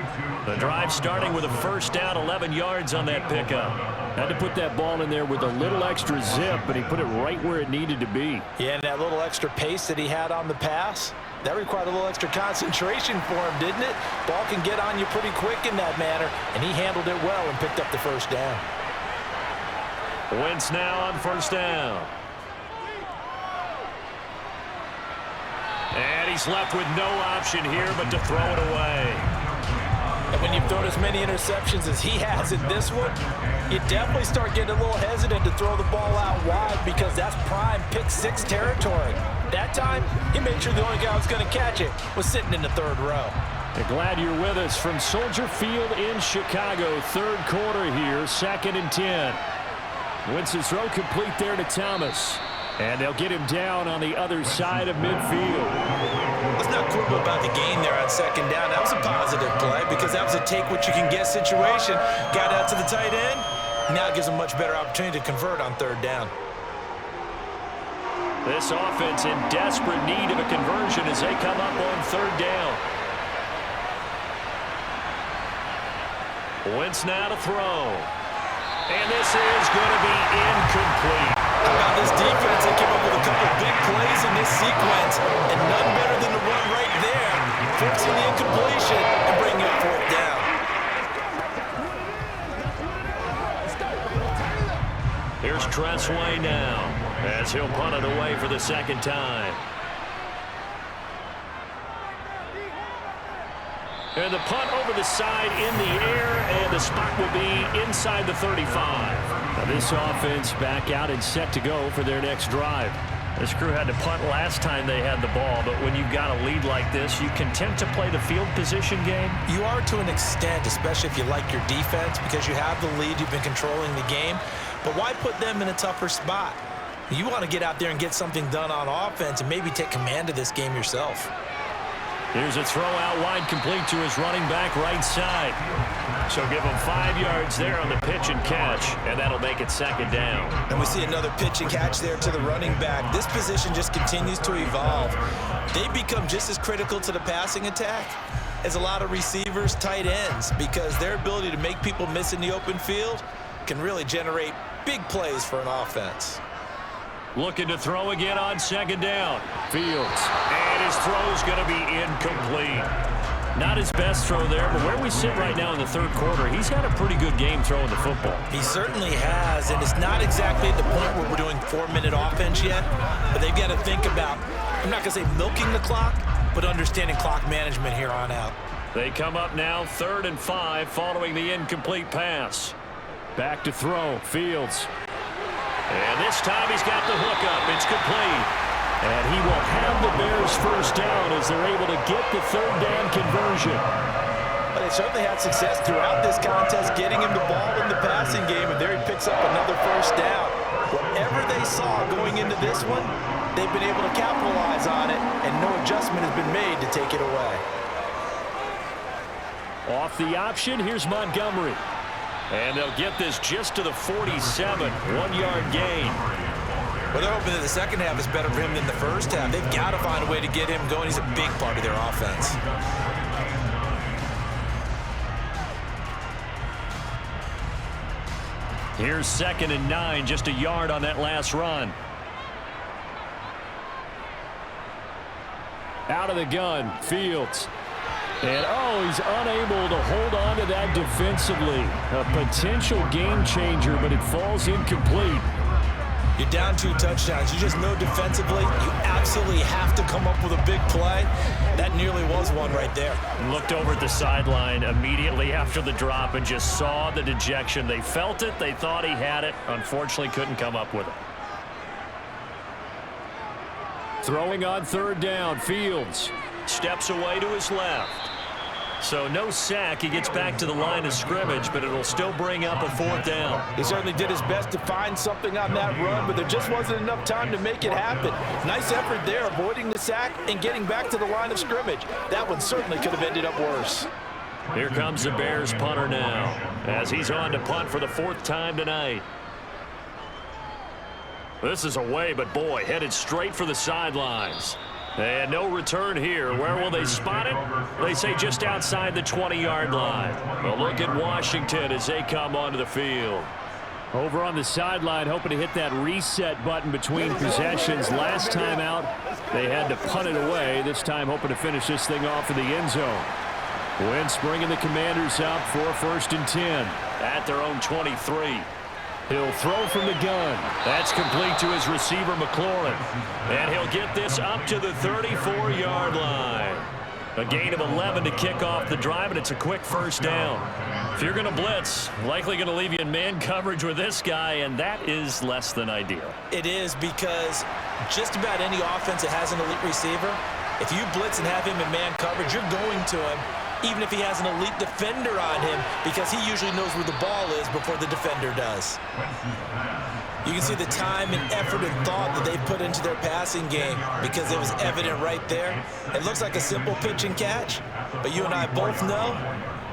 The drive starting with a 1st down, 11 yards on that pickup. Had to put that ball in there with a little extra zip, but he put it right where it needed to be. Yeah, and that little extra pace that he had on the pass, that required a little extra concentration for him, didn't it? Ball can get on you pretty quick in that manner, and he handled it well and picked up the 1st down. Wentz now on 1st down. And he's left with no option here but to throw it away. And when you've thrown as many interceptions as he has in this one, you definitely start getting a little hesitant to throw the ball out wide because that's prime pick 6 territory. That time, he made sure the only guy who was going to catch it was sitting in the 3rd row. Glad you're with us from Soldier Field in Chicago. 3rd quarter here, 2nd and 10. Wentz's throw complete there to Thomas. And they'll get him down on the other side of midfield. Let's not quibble about the gain there on 2nd down. That was a positive play because that was a take-what-you-can-get situation. Got out to the tight end. Now it gives him a much better opportunity to convert on 3rd down. This offense in desperate need of a conversion as they come up on 3rd down. Wentz now to throw. And this is going to be incomplete. How about this defense? They came up with a couple of big plays in this sequence, and none better than the run right there, forcing the incompletion and bringing up 4th down. Here's Tressway now as he'll punt it away for the 2nd time. And the punt over the side in the air, and the spot will be inside the 35. Now this offense back out and set to go for their next drive. This crew had to punt last time they had the ball, but when you've got a lead like this, you content to play the field position game? You are to an extent, especially if you like your defense, because you have the lead, you've been controlling the game. But why put them in a tougher spot? You want to get out there and get something done on offense and maybe take command of this game yourself. Here's a throw out wide complete to his running back right side. So give him 5 yards there on the pitch and catch, and that'll make it 2nd down. And we see another pitch and catch there to the running back. This position just continues to evolve. They become just as critical to the passing attack as a lot of receivers, tight ends, because their ability to make people miss in the open field can really generate big plays for an offense. Looking to throw again on 2nd down. Fields. And his throw's going to be incomplete. Not his best throw there, but where we sit right now in the 3rd quarter, he's had a pretty good game throwing the football. He certainly has, and it's not exactly at the point where we're doing 4-minute offense yet, but they've got to think about, I'm not going to say milking the clock, but understanding clock management here on out. They come up now 3rd and 5 following the incomplete pass. Back to throw, Fields. And this time he's got the hookup. It's complete. And he will have the Bears 1st down as they're able to get the 3rd down conversion. But they certainly had success throughout this contest getting him the ball in the passing game, and there he picks up another 1st down. Whatever they saw going into this one, they've been able to capitalize on it, and no adjustment has been made to take it away. Off the option, here's Montgomery. And they'll get this just to the 47, 1-yard gain. Well, they're hoping that the second half is better for him than the first half. They've got to find a way to get him going. He's a big part of their offense. Here's 2nd and 9, just a yard on that last run. Out of the gun, Fields. And, oh, he's unable to hold on to that defensively. A potential game changer, but it falls incomplete. You're down 2 touchdowns. You just know defensively you absolutely have to come up with a big play. That nearly was one right there. Looked over at the sideline immediately after the drop and just saw the dejection. They felt it. They thought he had it. Unfortunately, couldn't come up with it. Throwing on 3rd down, Fields. Steps away to his left. So no sack. He gets back to the line of scrimmage, but it'll still bring up a 4th down. He certainly did his best to find something on that run, but there just wasn't enough time to make it happen. Nice effort there, avoiding the sack and getting back to the line of scrimmage. That one certainly could have ended up worse. Here comes the Bears punter now, as he's on to punt for the 4th time tonight. This is away, but boy, headed straight for the sidelines. And no return here. Where will they spot it? They say just outside the 20-yard line. A look at Washington as they come onto the field. Over on the sideline, hoping to hit that reset button between possessions. Last time out, they had to punt it away. This time hoping to finish this thing off in the end zone. Wentz bringing the Commanders up for 1st and 10. At their own 23. He'll throw from the gun. That's complete to his receiver, McLaurin. And he'll get this up to the 34-yard line. A gain of 11 to kick off the drive, and it's a quick 1st down. If you're going to blitz, likely going to leave you in man coverage with this guy, and that is less than ideal. It is, because just about any offense that has an elite receiver, if you blitz and have him in man coverage, you're going to him, even if he has an elite defender on him, because he usually knows where the ball is before the defender does. You can see the time and effort and thought that they put into their passing game, because it was evident right there. It looks like a simple pitch and catch, but you and I both know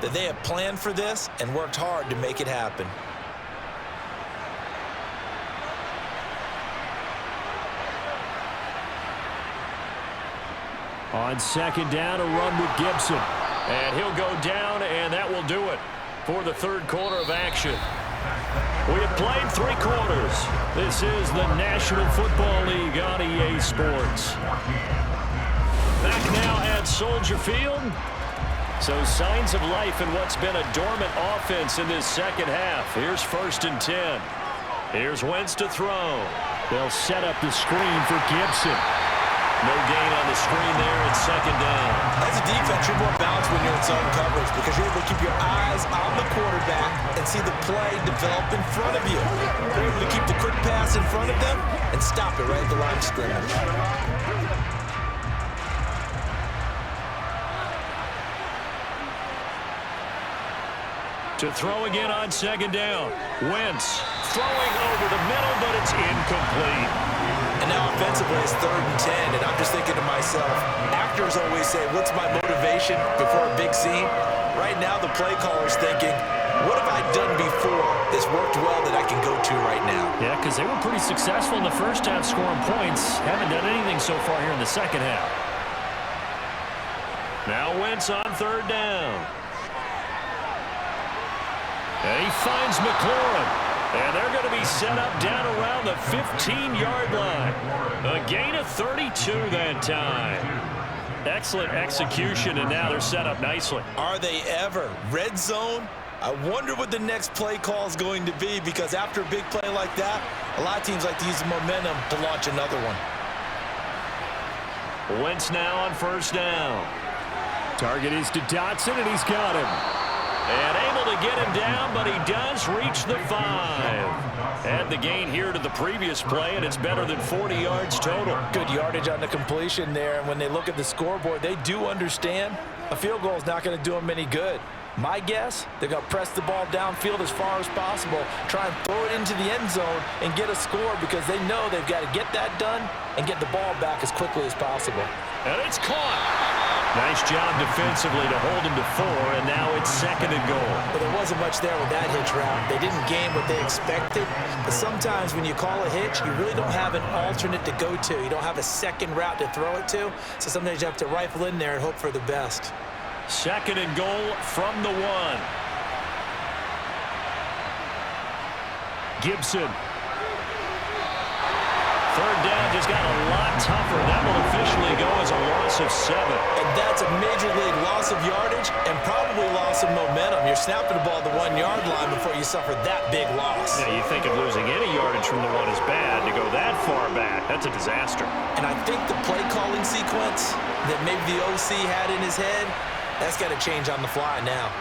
that they have planned for this and worked hard to make it happen. On 2nd down, a run with Gibson. And he'll go down, and that will do it for the 3rd quarter of action. We have played 3 quarters. This is the National Football League on EA Sports. Back now at Soldier Field. So signs of life in what's been a dormant offense in this 2nd half. Here's 1st and 10. Here's Wentz to throw. They'll set up the screen for Gibson. No gain on the screen there at 2nd down. As a defense, you're more balanced when you're in zone coverage, because you're able to keep your eyes on the quarterback and see the play develop in front of you. You're able to keep the quick pass in front of them and stop it right at the line of scrimmage. To throw again on 2nd down. Wentz throwing over the middle, but it's incomplete. And now offensively it's 3rd and 10, and I'm just thinking to myself, actors always say, what's my motivation before a big scene? Right now the play caller's thinking, what have I done before that's worked well that I can go to right now? Yeah, because they were pretty successful in the 1st half scoring points. Haven't done anything so far here in the 2nd half. Now Wentz on 3rd down. And he finds McLaurin. And they're going to be set up down around the 15-yard line. A gain of 32 that time. Excellent execution, and now they're set up nicely. Are they ever? Red zone? I wonder what the next play call is going to be, because after a big play like that, a lot of teams like to use the momentum to launch another one. Wentz now on 1st down. Target is to Dotson, and he's got him. And able to get him down, but he does reach the 5. Add the gain here to the previous play, and it's better than 40 yards total. Good yardage on the completion there, and when they look at the scoreboard, they do understand a field goal is not going to do them any good. My guess, they're going to press the ball downfield as far as possible, try and throw it into the end zone and get a score, because they know they've got to get that done and get the ball back as quickly as possible. And it's caught. Nice job defensively to hold him to 4, and now it's 2nd and goal. But there wasn't much there with that hitch route. They didn't gain what they expected. But sometimes when you call a hitch, you really don't have an alternate to go to. You don't have a second route to throw it to. So sometimes you have to rifle in there and hope for the best. 2nd and goal from the 1. Gibson. 3rd down just got a lot tougher. That will officially go as a loss of 7. And that's a major league loss of yardage and probably loss of momentum. You're snapping the ball at the 1-yard line before you suffer that big loss. Yeah, you think of losing any yardage from the 1 is bad. To go that far back, that's a disaster. And I think the play calling sequence that maybe the OC had in his head, that's got to change on the fly now.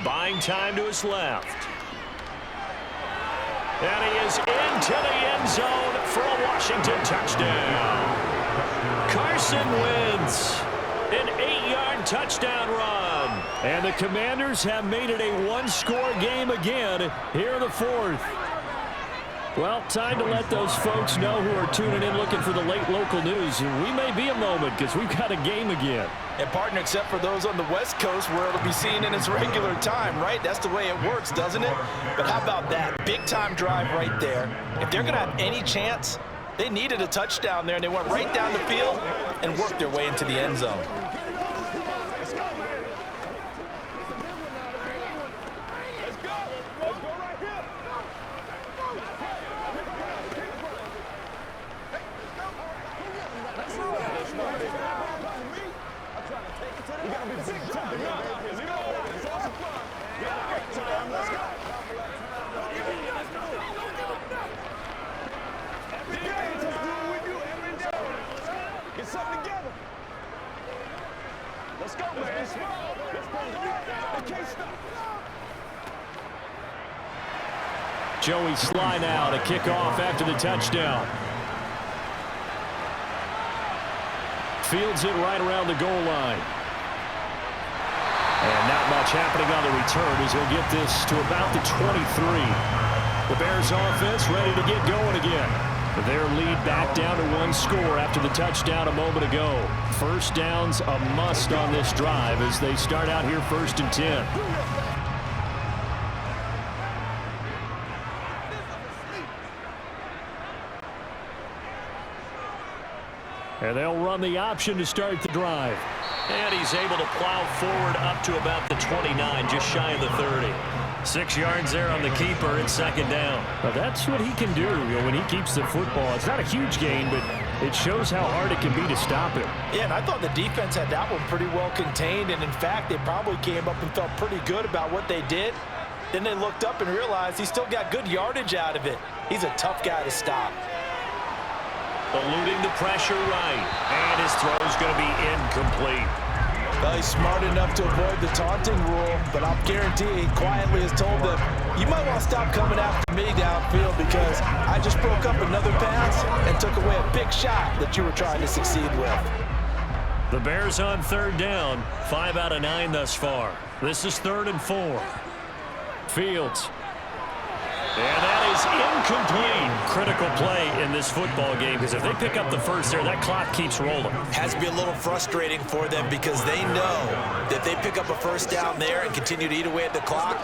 Buying time to his left. And he is into the end zone for a Washington touchdown. Carson wins an 8-yard touchdown run. And the Commanders have made it a one-score game again here in the 4th. Well, time to let those folks know who are tuning in looking for the late local news. We may be a moment because we've got a game again. And, partner, except for those on the West Coast where it'll be seen in its regular time, right? That's the way it works, doesn't it? But how about that? Big-time drive right there. If they're going to have any chance, they needed a touchdown there, and they went right down the field and worked their way into the end zone. Joey Sly now to kick off after the touchdown. Fields it right around the goal line. And not much happening on the return as he'll get this to about the 23. The Bears offense ready to get going again. Their lead back down to 1 score after the touchdown a moment ago. First down's a must on this drive as they start out here 1st and 10. And they'll run the option to start the drive. And he's able to plow forward up to about the 29, just shy of the 30. 6 yards there on the keeper. It's 2nd down. Now that's what he can do when he keeps the football. It's not a huge gain, but it shows how hard it can be to stop him. Yeah, and I thought the defense had that one pretty well contained. And, in fact, they probably came up and felt pretty good about what they did. Then they looked up and realized he still got good yardage out of it. He's a tough guy to stop. Eluding the pressure right. And his throw's going to be incomplete. Well, he's smart enough to avoid the taunting rule, but I'll guarantee he quietly has told them, you might want to stop coming after me downfield because I just broke up another pass and took away a big shot that you were trying to succeed with. The Bears on 3rd down, 5 out of 9 thus far. This is 3rd and 4. Fields. And that is incomplete. Critical play in this football game because if they pick up the first there, that clock keeps rolling. Has to be a little frustrating for them because they know that they pick up a first down there and continue to eat away at the clock,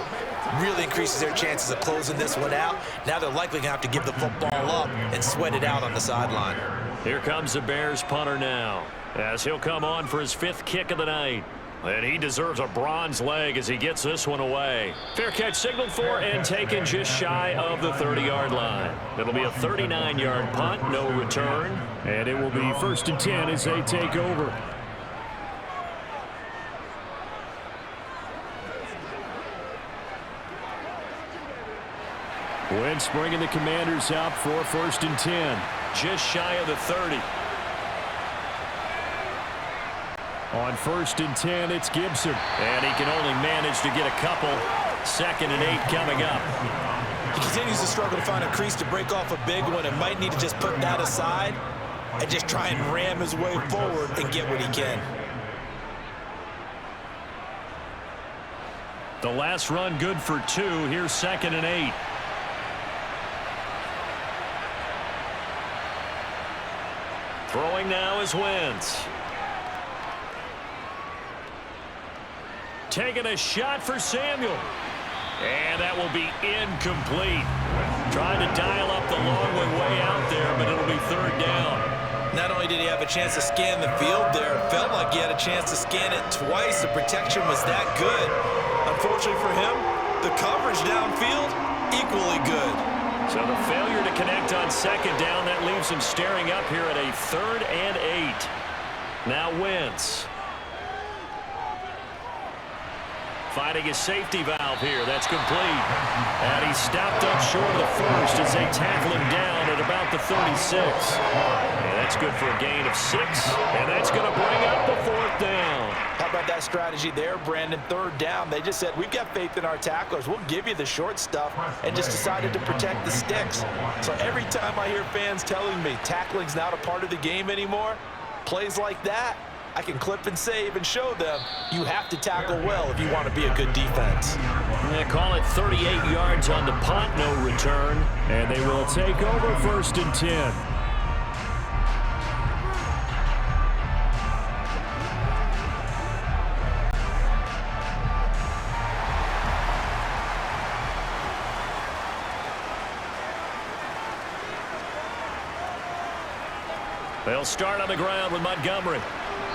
really increases their chances of closing this one out. Now they're likely going to have to give the football up and sweat it out on the sideline. Here comes the Bears punter now as he'll come on for his 5th kick of the night. And he deserves a bronze leg as he gets this one away. Fair catch signaled for and taken just shy of the 30-yard line. It'll be a 39-yard punt, no return. And it will be 1st and 10 as they take over. Wentz bringing the Commanders up for 1st and 10. Just shy of the 30. On 1st and 10, it's Gibson. And he can only manage to get a couple. 2nd and 8 coming up. He continues to struggle to find a crease to break off a big one and might need to just put that aside and just try and ram his way forward and get what he can. The last run good for 2. Here's 2nd and 8. Throwing now is Wentz. Taking a shot for Samuel. And that will be incomplete. Trying to dial up the long way out there, but it'll be third down. Not only did he have a chance to scan the field there, it felt like he had a chance to scan it twice. The protection was that good. Unfortunately for him, the coverage downfield, equally good. So the failure to connect on second down, that leaves him staring up here at a 3rd and 8. Now Wentz. Finding his safety valve here. That's complete. And he stopped up short of the first as they tackle him down at about the 36. And that's good for a gain of 6. And that's going to bring up the 4th down. How about that strategy there, Brandon? 3rd down. They just said, we've got faith in our tacklers. We'll give you the short stuff, and just decided to protect the sticks. So every time I hear fans telling me tackling's not a part of the game anymore, plays like that, I can clip and save and show them you have to tackle well if you want to be a good defense. They call it 38 yards on the punt, no return. And they will take over 1st and 10. They'll start on the ground with Montgomery.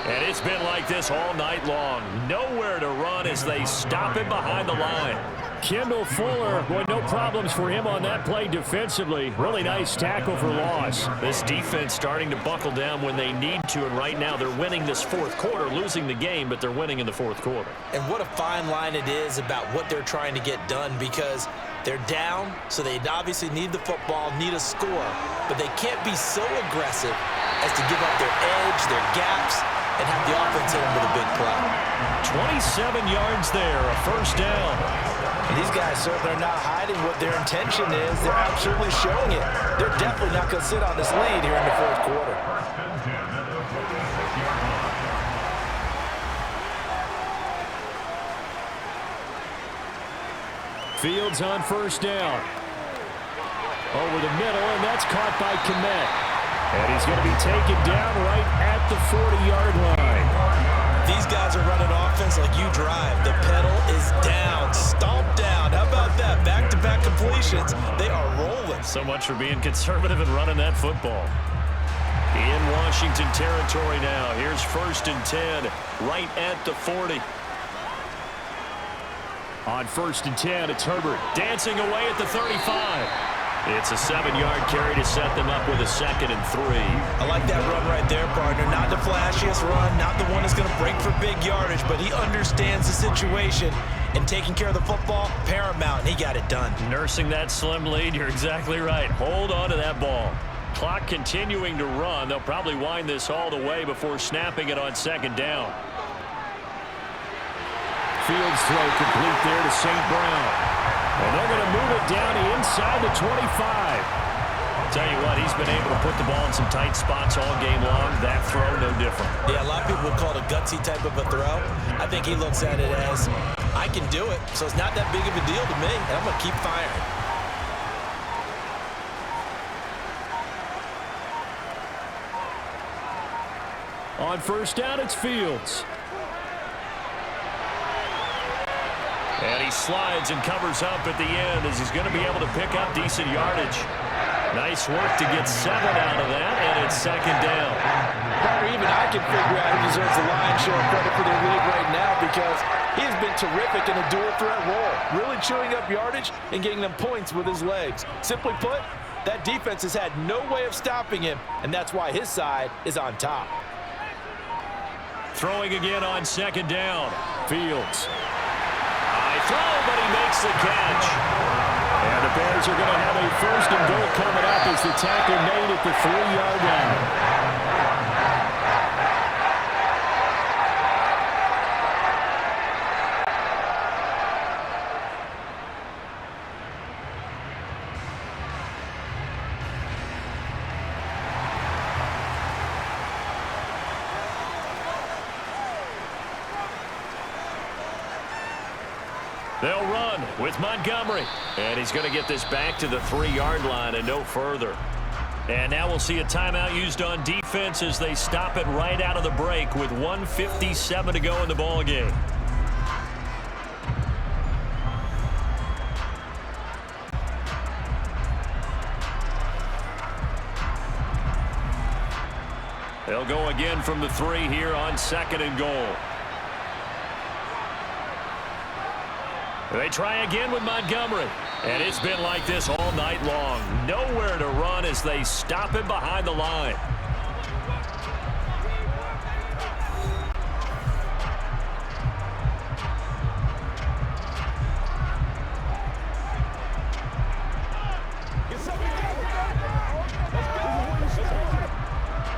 And it's been like this all night long. Nowhere to run as they stop him behind the line. Kendall Fuller, boy, no problems for him on that play defensively. Really nice tackle for loss. This defense starting to buckle down when they need to, and right now they're winning this 4th quarter, losing the game, but they're winning in the 4th quarter. And what a fine line it is about what they're trying to get done, because they're down, so they obviously need the football, need a score, but they can't be so aggressive as to give up their edge, their gaps, and have the offense hit them with a big play. 27 yards there, a 1st down. And these guys certainly are not hiding what their intention is. They're absolutely showing it. They're definitely not going to sit on this lead here in the 4th quarter. Fields on 1st down. Over the middle, and that's caught by Kmet. And he's going to be taken down right at the 40-yard line. These guys are running offense like you drive. The pedal is down, stomped down. How about that? Back-to-back completions. They are rolling. So much for being conservative and running that football. In Washington territory now. Here's 1st and 10, right at the 40. On 1st and 10, it's Herbert. Dancing away at the 35. It's a 7-yard carry to set them up with a 2nd and 3. I like that run right there, partner. Not the flashiest run, not the one that's going to break for big yardage, but he understands the situation, and taking care of the football, paramount, and he got it done. Nursing that slim lead, you're exactly right. Hold on to that ball. Clock continuing to run. They'll probably wind this all the way before snapping it on 2nd down. Fields throw complete there to St. Brown. And they're going to move it down inside the 25. Tell you what, he's been able to put the ball in some tight spots all game long. That throw, no different. Yeah, a lot of people would call it a gutsy type of a throw. I think he looks at it as, I can do it, so it's not that big of a deal to me, and I'm going to keep firing. On 1st down, it's Fields. And he slides and covers up at the end as he's going to be able to pick up decent yardage. Nice work to get 7 out of that, and it's 2nd down. Or even I can figure out who deserves the lion's share of credit for their lead right now, because he has been terrific in a dual threat role, really chewing up yardage and getting them points with his legs. Simply put, that defense has had no way of stopping him, and that's why his side is on top. Throwing again on 2nd down. Fields. High throw, but he makes the catch. And the Bears are going to have a 1st and goal coming up as the tackle made at the 3-yard line. They'll run with Montgomery. And he's going to get this back to the 3-yard line and no further. And now we'll see a timeout used on defense as they stop it right out of the break with 1:57 to go in the ball game. They'll go again from the 3 here on 2nd and goal. They try again with Montgomery. And it's been like this all night long. Nowhere to run as they stop him behind the line.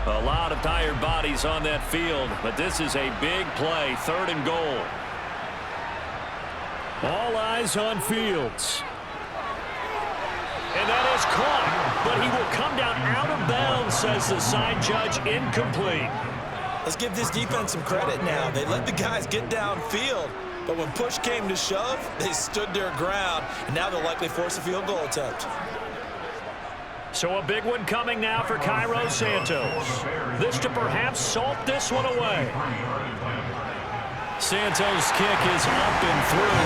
A lot of tired bodies on that field, but this is a big play, 3rd and goal. All eyes on Fields. And that is caught, but he will come down out of bounds, says the side judge, incomplete. Let's give this defense some credit now. They let the guys get downfield, but when push came to shove, they stood their ground, and now they'll likely force a field goal attempt. So a big one coming now for Cairo Santos. This to perhaps salt this one away. Santos' kick is up and through.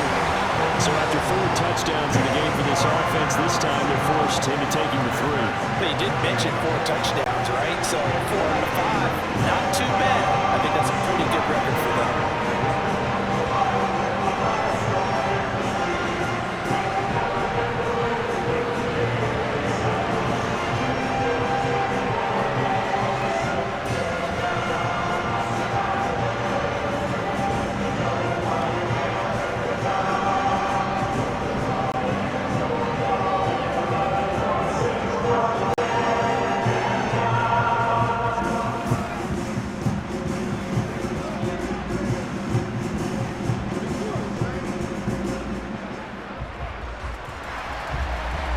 So after 4 touchdowns in the game for this offense, this time they're forced into taking the 3. But you did mention 4 touchdowns, right? So 4 out of 5, not too bad. I think that's a pretty good record for them.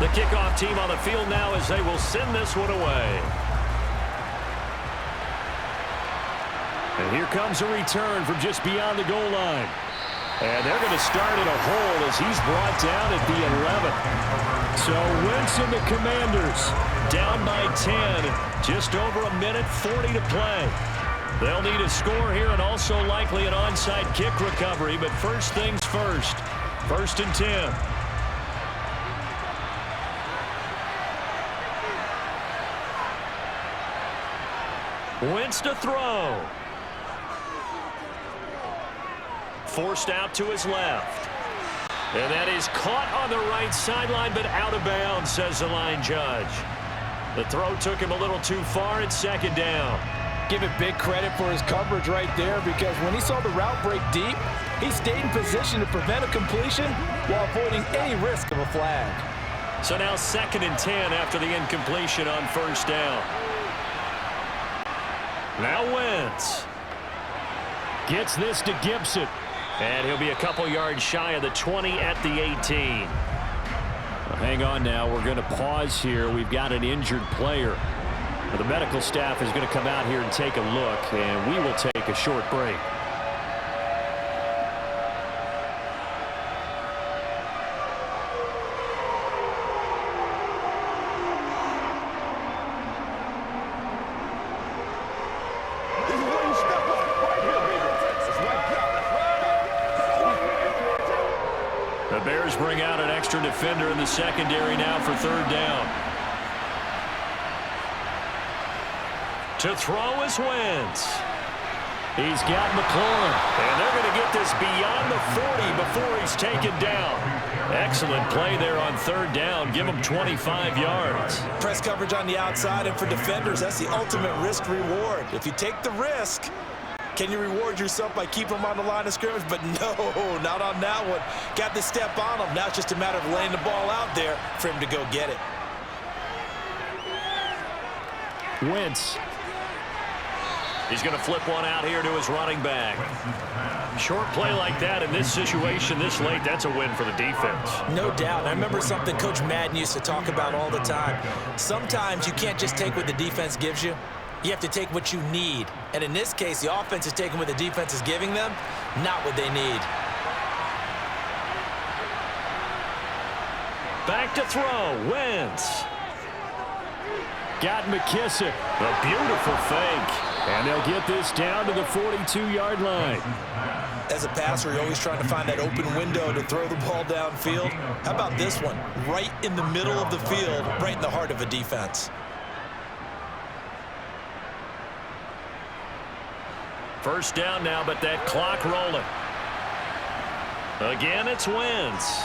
The kickoff team on the field now as they will send this one away. And here comes a return from just beyond the goal line. And they're going to start in a hole as he's brought down at the 11. So Wentz and the Commanders Down by 10. Just over 1:40 to play. They'll need a score here and also likely an onside kick recovery. But first things first. 1st and 10. Wentz to throw. Forced out to his left. And that is caught on the right sideline, but out of bounds, says the line judge. The throw took him a little too far. It's 2nd down. Give it big credit for his coverage right there, because when he saw the route break deep, he stayed in position to prevent a completion while avoiding any risk of a flag. So now 2nd and 10 after the incompletion on 1st down. Now Wentz gets this to Gibson. And he'll be a couple yards shy of the 20 at the 18. Well, hang on now. We're going to pause here. We've got an injured player. Well, the medical staff is going to come out here and take a look, and we will take a short break. The Bears bring out an extra defender in the secondary now for 3rd down. To throw is Wentz. He's got McLaurin. And they're going to get this beyond the 40 before he's taken down. Excellent play there on 3rd down. Give him 25 yards. Press coverage on the outside, and for defenders, that's the ultimate risk reward. If you take the risk, can you reward yourself by keeping them on the line of scrimmage? But no, not on that one. Got the step on him. Now it's just a matter of laying the ball out there for him to go get it. Wentz. He's going to flip one out here to his running back. Short play like that in this situation this late, that's a win for the defense. No doubt. I remember something Coach Madden used to talk about all the time. Sometimes you can't just take what the defense gives you. You have to take what you need. And in this case, the offense is taking what the defense is giving them, not what they need. Back to throw. Wentz. got McKissick. A beautiful fake. And they'll get this down to the 42-yard line. As a passer, you're always trying to find that open window to throw the ball downfield. How about this one? Right in the middle of the field, right in the heart of a defense. First down now, but that clock rolling. Again, it's Wentz.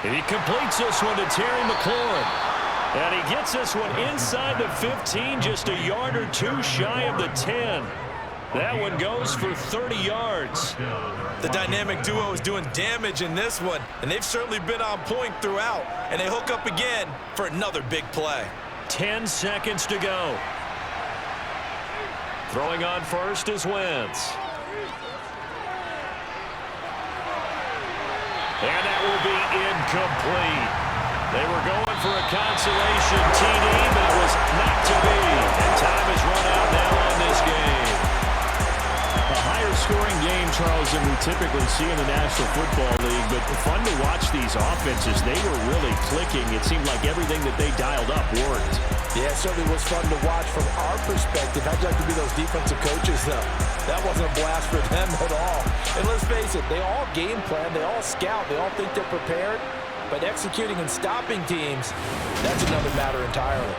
And he completes this one to Terry McLaurin. And he gets this one inside the 15, just a yard or two shy of the 10. That one goes for 30 yards. The dynamic duo is doing damage in this one, and they've certainly been on point throughout. And they hook up again for another big play. 10 seconds to go. Throwing on first is Wentz. And that will be incomplete. They were going for a consolation TD, but it was not to be. And time is run out now on this game. A higher scoring game, Charles, than we typically see in the National Football League, but fun to watch these offenses. They were really clicking. It seemed like everything that they dialed up worked. Yeah, it certainly was fun to watch from our perspective. How'd you like to be those defensive coaches, though? That wasn't a blast for them at all. And let's face it, they all game plan, they all scout, they all think they're prepared. But executing and stopping teams, that's another matter entirely.